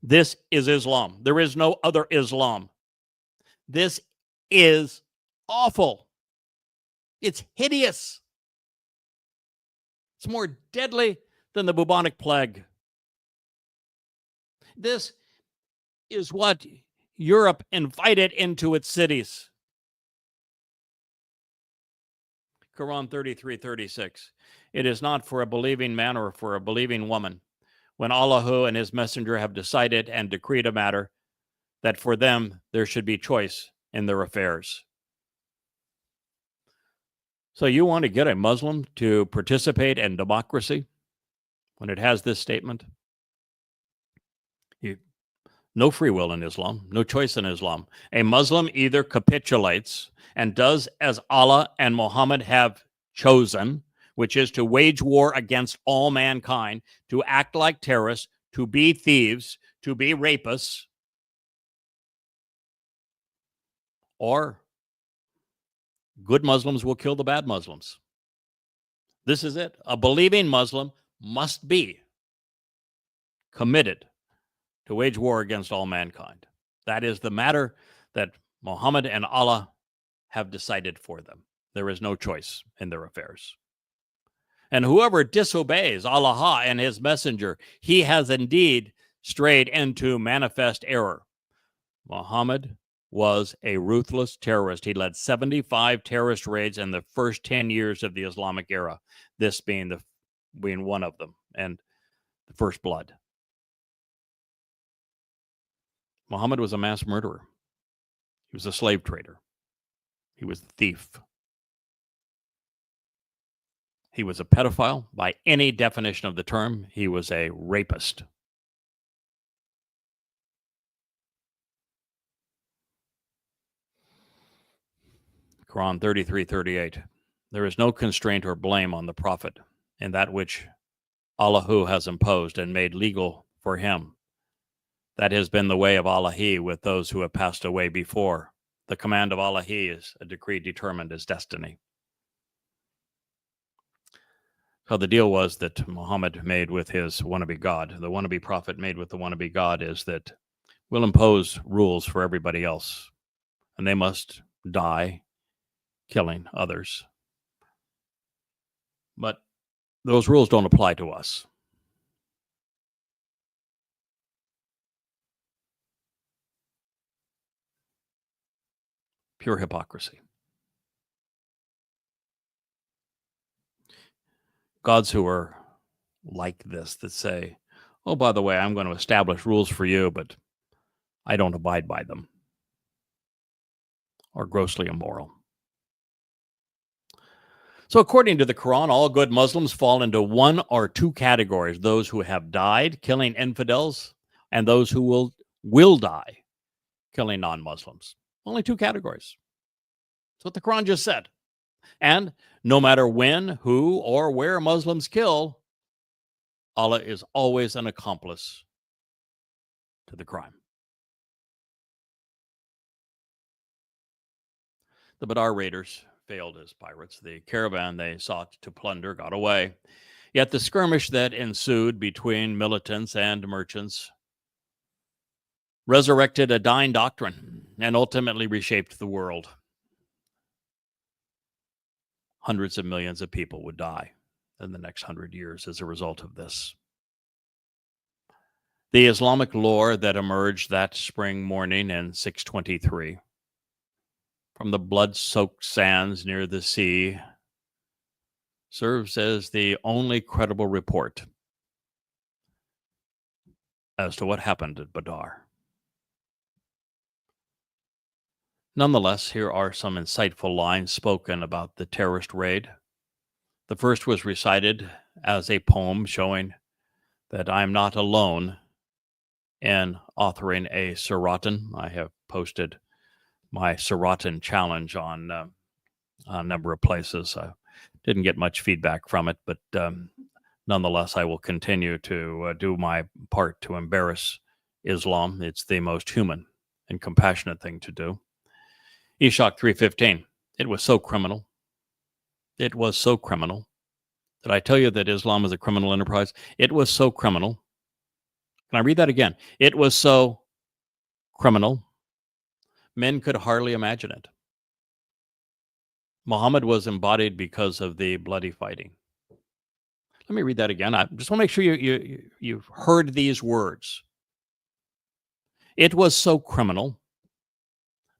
Speaker 1: This is Islam. There is no other Islam. This is awful. It's hideous. It's more deadly than the bubonic plague. This is what Europe invited into its cities. Quran 33:36. It is not for a believing man or for a believing woman, when Allah and his messenger have decided and decreed a matter, that for them there should be choice in their affairs. So you want to get a Muslim to participate in democracy when it has this statement? No free will in Islam, no choice in Islam. A Muslim either capitulates and does as Allah and Mohammad have chosen, which is to wage war against all mankind, to act like terrorists, to be thieves, to be rapists, or good Muslims will kill the bad Muslims. This is it. A believing Muslim must be committed to wage war against all mankind. That is the matter that Mohammed and Allah have decided for them. There is no choice in their affairs. And whoever disobeys Allah and his messenger, he has indeed strayed into manifest error. Mohammed was a ruthless terrorist. He led 75 terrorist raids in the first 10 years of the Islamic era, this being one of them, and the first blood. Mohammed was a mass murderer. He was a slave trader. He was a thief. He was a pedophile by any definition of the term. He was a rapist. Quran 33:38. There is no constraint or blame on the prophet in that which Allahu has imposed and made legal for him. That has been the way of Allahi with those who have passed away before. The command of Allahi is a decree determined as destiny. So the deal was that Muhammad made with his wannabe God, the wannabe prophet made with the wannabe God, is that we'll impose rules for everybody else, and they must die killing others. But those rules don't apply to us. Pure hypocrisy. Gods who are like this, that say, oh, by the way, I'm going to establish rules for you, but I don't abide by them, are grossly immoral. So according to the Quran, all good Muslims fall into one or two categories: those who have died killing infidels and those who will die killing non-Muslims. Only two categories. That's what the Quran just said. And no matter when, who, or where Muslims kill, Allah is always an accomplice to the crime. The Badr raiders failed as pirates. The caravan they sought to plunder got away. Yet the skirmish that ensued between militants and merchants resurrected a dying doctrine and ultimately reshaped the world. Hundreds of millions of people would die in the next 100 years as a result of this. The Islamic lore that emerged that spring morning in 623 from the blood-soaked sands near the sea serves as the only credible report as to what happened at Badr. Nonetheless, here are some insightful lines spoken about the terrorist raid. The first was recited as a poem showing that I am not alone in authoring a Suratan. I have posted my Suratan challenge on a number of places. I didn't get much feedback from it, but nonetheless, I will continue to do my part to embarrass Islam. It's the most human and compassionate thing to do. Ishaq 3:15. It was so criminal. It was so criminal. Did I tell you that Islam is a criminal enterprise? It was so criminal. Can I read that again? It was so criminal. Men could hardly imagine it. Muhammad was embodied because of the bloody fighting. Let me read that again. I just want to make sure you've heard these words. It was so criminal.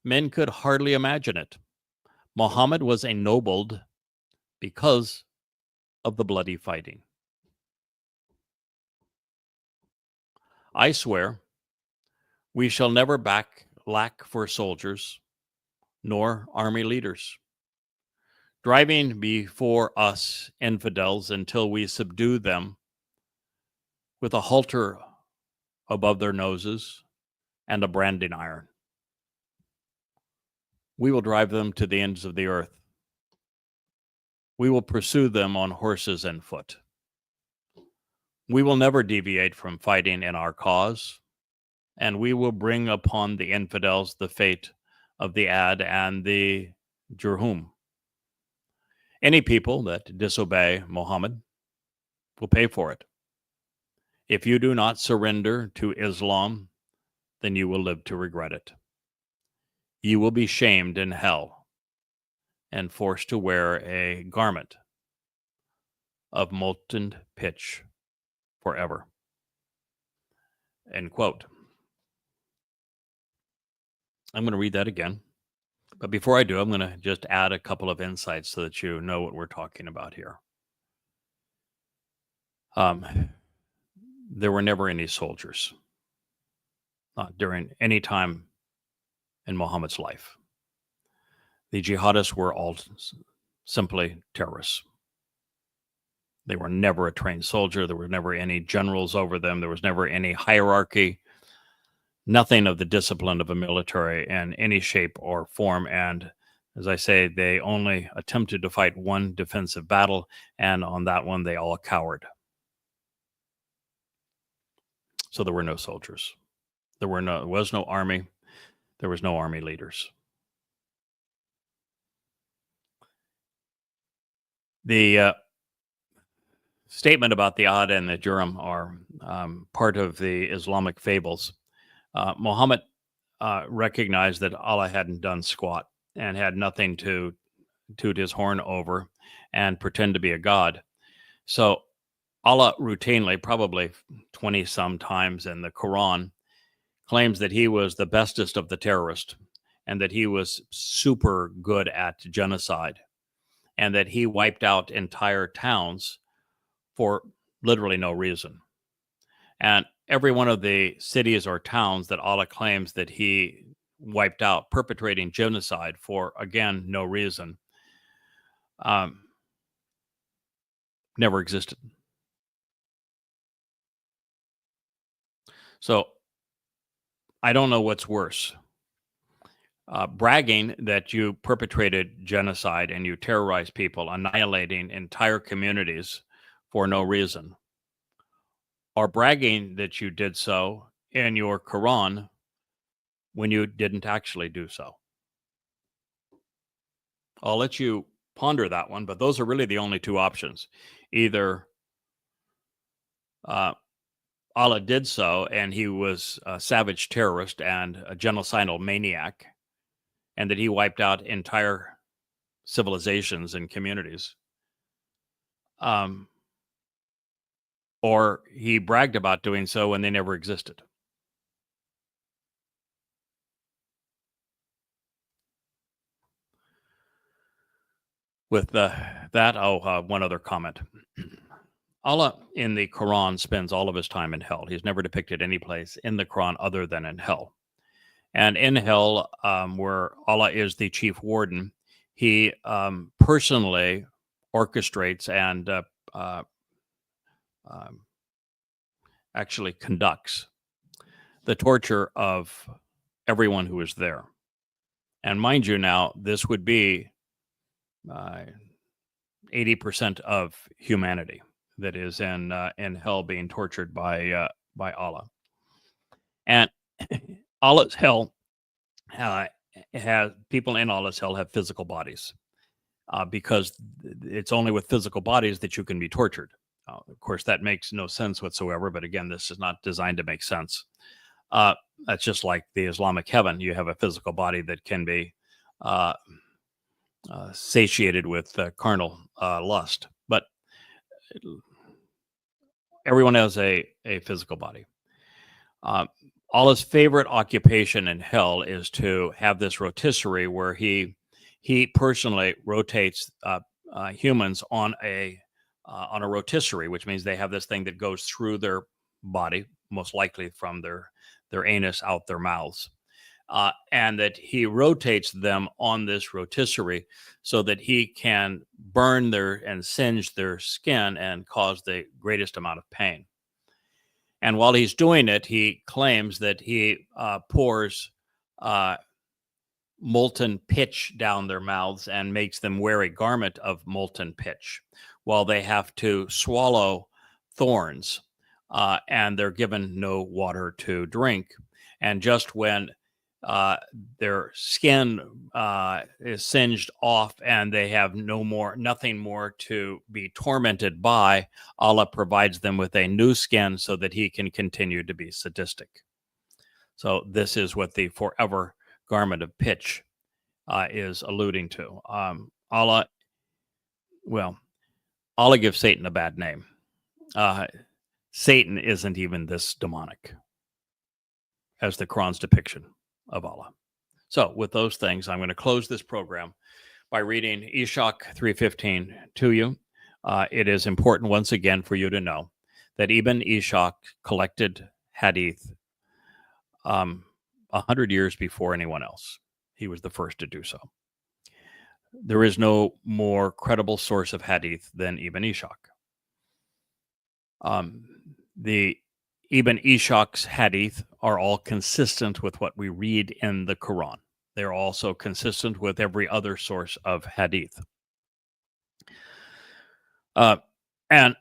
Speaker 1: Men could hardly imagine it. Muhammad was ennobled because of the bloody fighting. I swear, we shall never lack for soldiers, nor army leaders, driving before us infidels until we subdue them with a halter above their noses and a branding iron. We will drive them to the ends of the earth. We will pursue them on horses and foot. We will never deviate from fighting in our cause, and we will bring upon the infidels the fate of the Ad and the Jurhum. Any people that disobey Muhammad will pay for it. If you do not surrender to Islam, then you will live to regret it. You will be shamed in hell and forced to wear a garment of molten pitch forever. End quote. I'm going to read that again. But before I do, I'm going to just add a couple of insights so that you know what we're talking about here. There were never any soldiers during any time in Muhammad's life. The jihadists were all simply terrorists. They were never a trained soldier. There were never any generals over them. There was never any hierarchy. Nothing of the discipline of a military in any shape or form. And As I say, they only attempted to fight one defensive battle, and on that one, they all cowered. So there were no soldiers. There was no army. There was no army leaders. The statement about the Ad and the Jurim are part of the Islamic fables. Mohammad recognized that Allah hadn't done squat and had nothing to toot his horn over and pretend to be a god. So Allah routinely, probably 20 some times in the Quran, claims that he was the bestest of the terrorists and that he was super good at genocide and that he wiped out entire towns for literally no reason. And every one of the cities or towns that Allah claims that he wiped out, perpetrating genocide for, again, no reason, never existed. So I don't know what's worse. Bragging that you perpetrated genocide and you terrorized people, annihilating entire communities for no reason, or bragging that you did so in your Quran when you didn't actually do so. I'll let you ponder that one, but those are really the only two options. Either Allah did so and he was a savage terrorist and a genocidal maniac, and that he wiped out entire civilizations and communities. Or he bragged about doing so when they never existed. With that, one other comment. Allah in the Quran spends all of his time in hell. He's never depicted any place in the Quran other than in hell. And in hell, where Allah is the chief warden, he personally orchestrates and actually conducts the torture of everyone who is there. And mind you now, this would be 80% of humanity that is in hell being tortured by Allah. And Allah's hell has people in Allah's hell have physical bodies because it's only with physical bodies that you can be tortured. Of course, that makes no sense whatsoever. But again, this is not designed to make sense. That's just like the Islamic heaven. You have a physical body that can be satiated with carnal lust. But everyone has a physical body. Allah's favorite occupation in hell is to have this rotisserie where he personally rotates humans on a rotisserie, which means they have this thing that goes through their body, most likely from their anus out their mouths, and that he rotates them on this rotisserie so that he can burn and singe their skin and cause the greatest amount of pain. And while he's doing it, he claims that he pours molten pitch down their mouths and makes them wear a garment of molten pitch while they have to swallow thorns and they're given no water to drink. And just when their skin is singed off and they have nothing more to be tormented by, Allah provides them with a new skin so that he can continue to be sadistic. So this is what the forever garment of pitch is alluding to. Allah gives Satan a bad name. Satan isn't even this demonic as the Quran's depiction of Allah. So with those things, I'm going to close this program by reading Ishaq 3:15 to you. It is important once again for you to know that Ibn Ishaq collected hadith 100 years before anyone else. He was the first to do so. There is no more credible source of hadith than Ibn Ishaq. The Ibn Ishaq's hadith are all consistent with what we read in the Quran. They're also consistent with every other source of hadith. And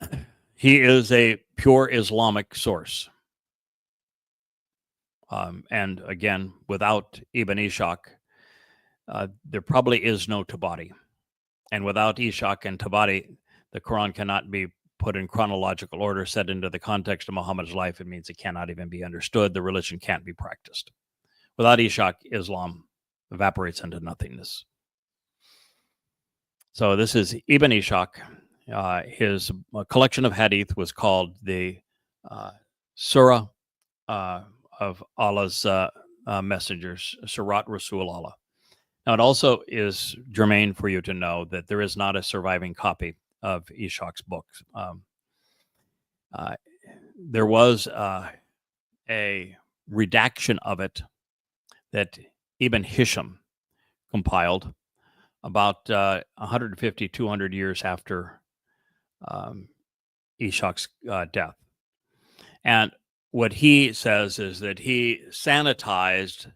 Speaker 1: he is a pure Islamic source. And again, without Ibn Ishaq, there probably is no Tabari. And without Ishaq and Tabari, the Quran cannot be put in chronological order, set into the context of Muhammad's life. It means it cannot even be understood. The religion can't be practiced. Without Ishaq, Islam evaporates into nothingness. So this is Ibn Ishaq. His collection of hadith was called the Surah of Allah's messengers, Surat Rasul Allah. Now, it also is germane for you to know that there is not a surviving copy of Ishaq's books. There was a redaction of it that Ibn Hisham compiled about 150, 200 years after Ishaq's death. And what he says is that he sanitized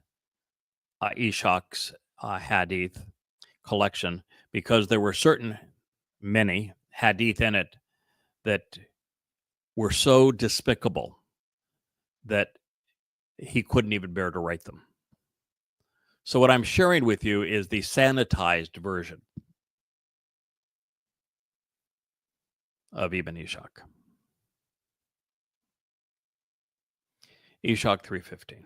Speaker 1: Ishaq's hadith collection because there were many hadith in it that were so despicable that he couldn't even bear to write them. So what I'm sharing with you is the sanitized version of Ibn Ishaq. Ishaq 315.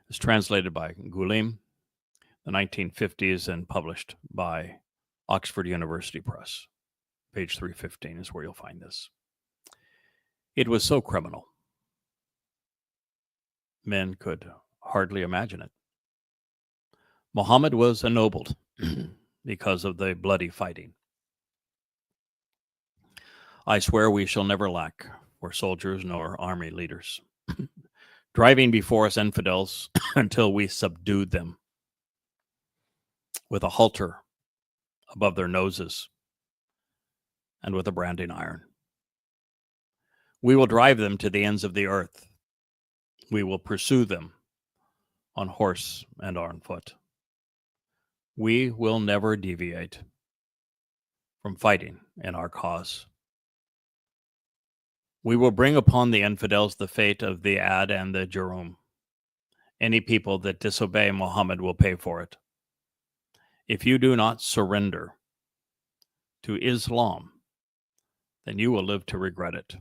Speaker 1: It's translated by Gulim, the 1950s, and published by Oxford University Press. Page 315 is where you'll find this. It was so criminal. Men could hardly imagine it. Mohammad was ennobled because of the bloody fighting. I swear we shall never lack for soldiers nor army leaders, driving before us infidels until we subdued them with a halter above their noses and with a branding iron. We will drive them to the ends of the earth. We will pursue them on horse and on foot. We will never deviate from fighting in our cause. We will bring upon the infidels the fate of the Ad and the Jerum. Any people that disobey Muhammad will pay for it. If you do not surrender to Islam, then you will live to regret it.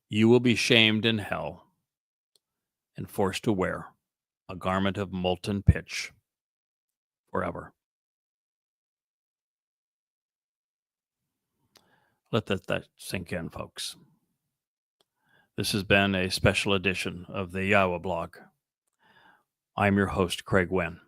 Speaker 1: You will be shamed in hell and forced to wear a garment of molten pitch forever. Let that sink in, folks. This has been a special edition of the YAHOWAH blog. I'm your host, Craig Winn,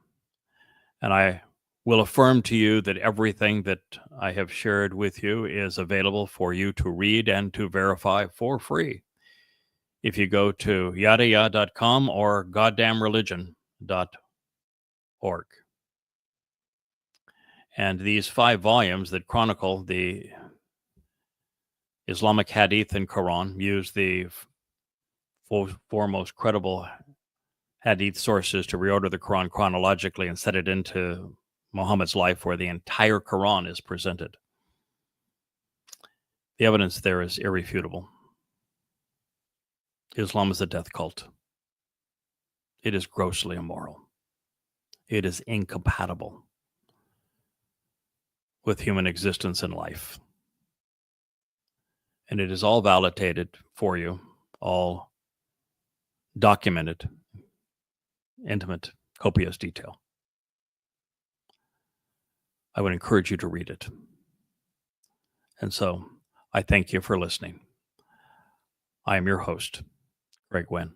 Speaker 1: and I will affirm to you that everything that I have shared with you is available for you to read and to verify for free if you go to yadayah.com or goddamnreligion.org. And these 5 volumes that chronicle the Islamic Hadith and Quran use the 4 most credible Hadith sources to reorder the Quran chronologically and set it into Muhammad's life, where the entire Quran is presented. The evidence there is irrefutable. Islam is a death cult. It is grossly immoral. It is incompatible with human existence and life. And it is all validated for you, all documented, intimate, copious detail. I would encourage you to read it. And so I thank you for listening. I am your host, Craig Winn.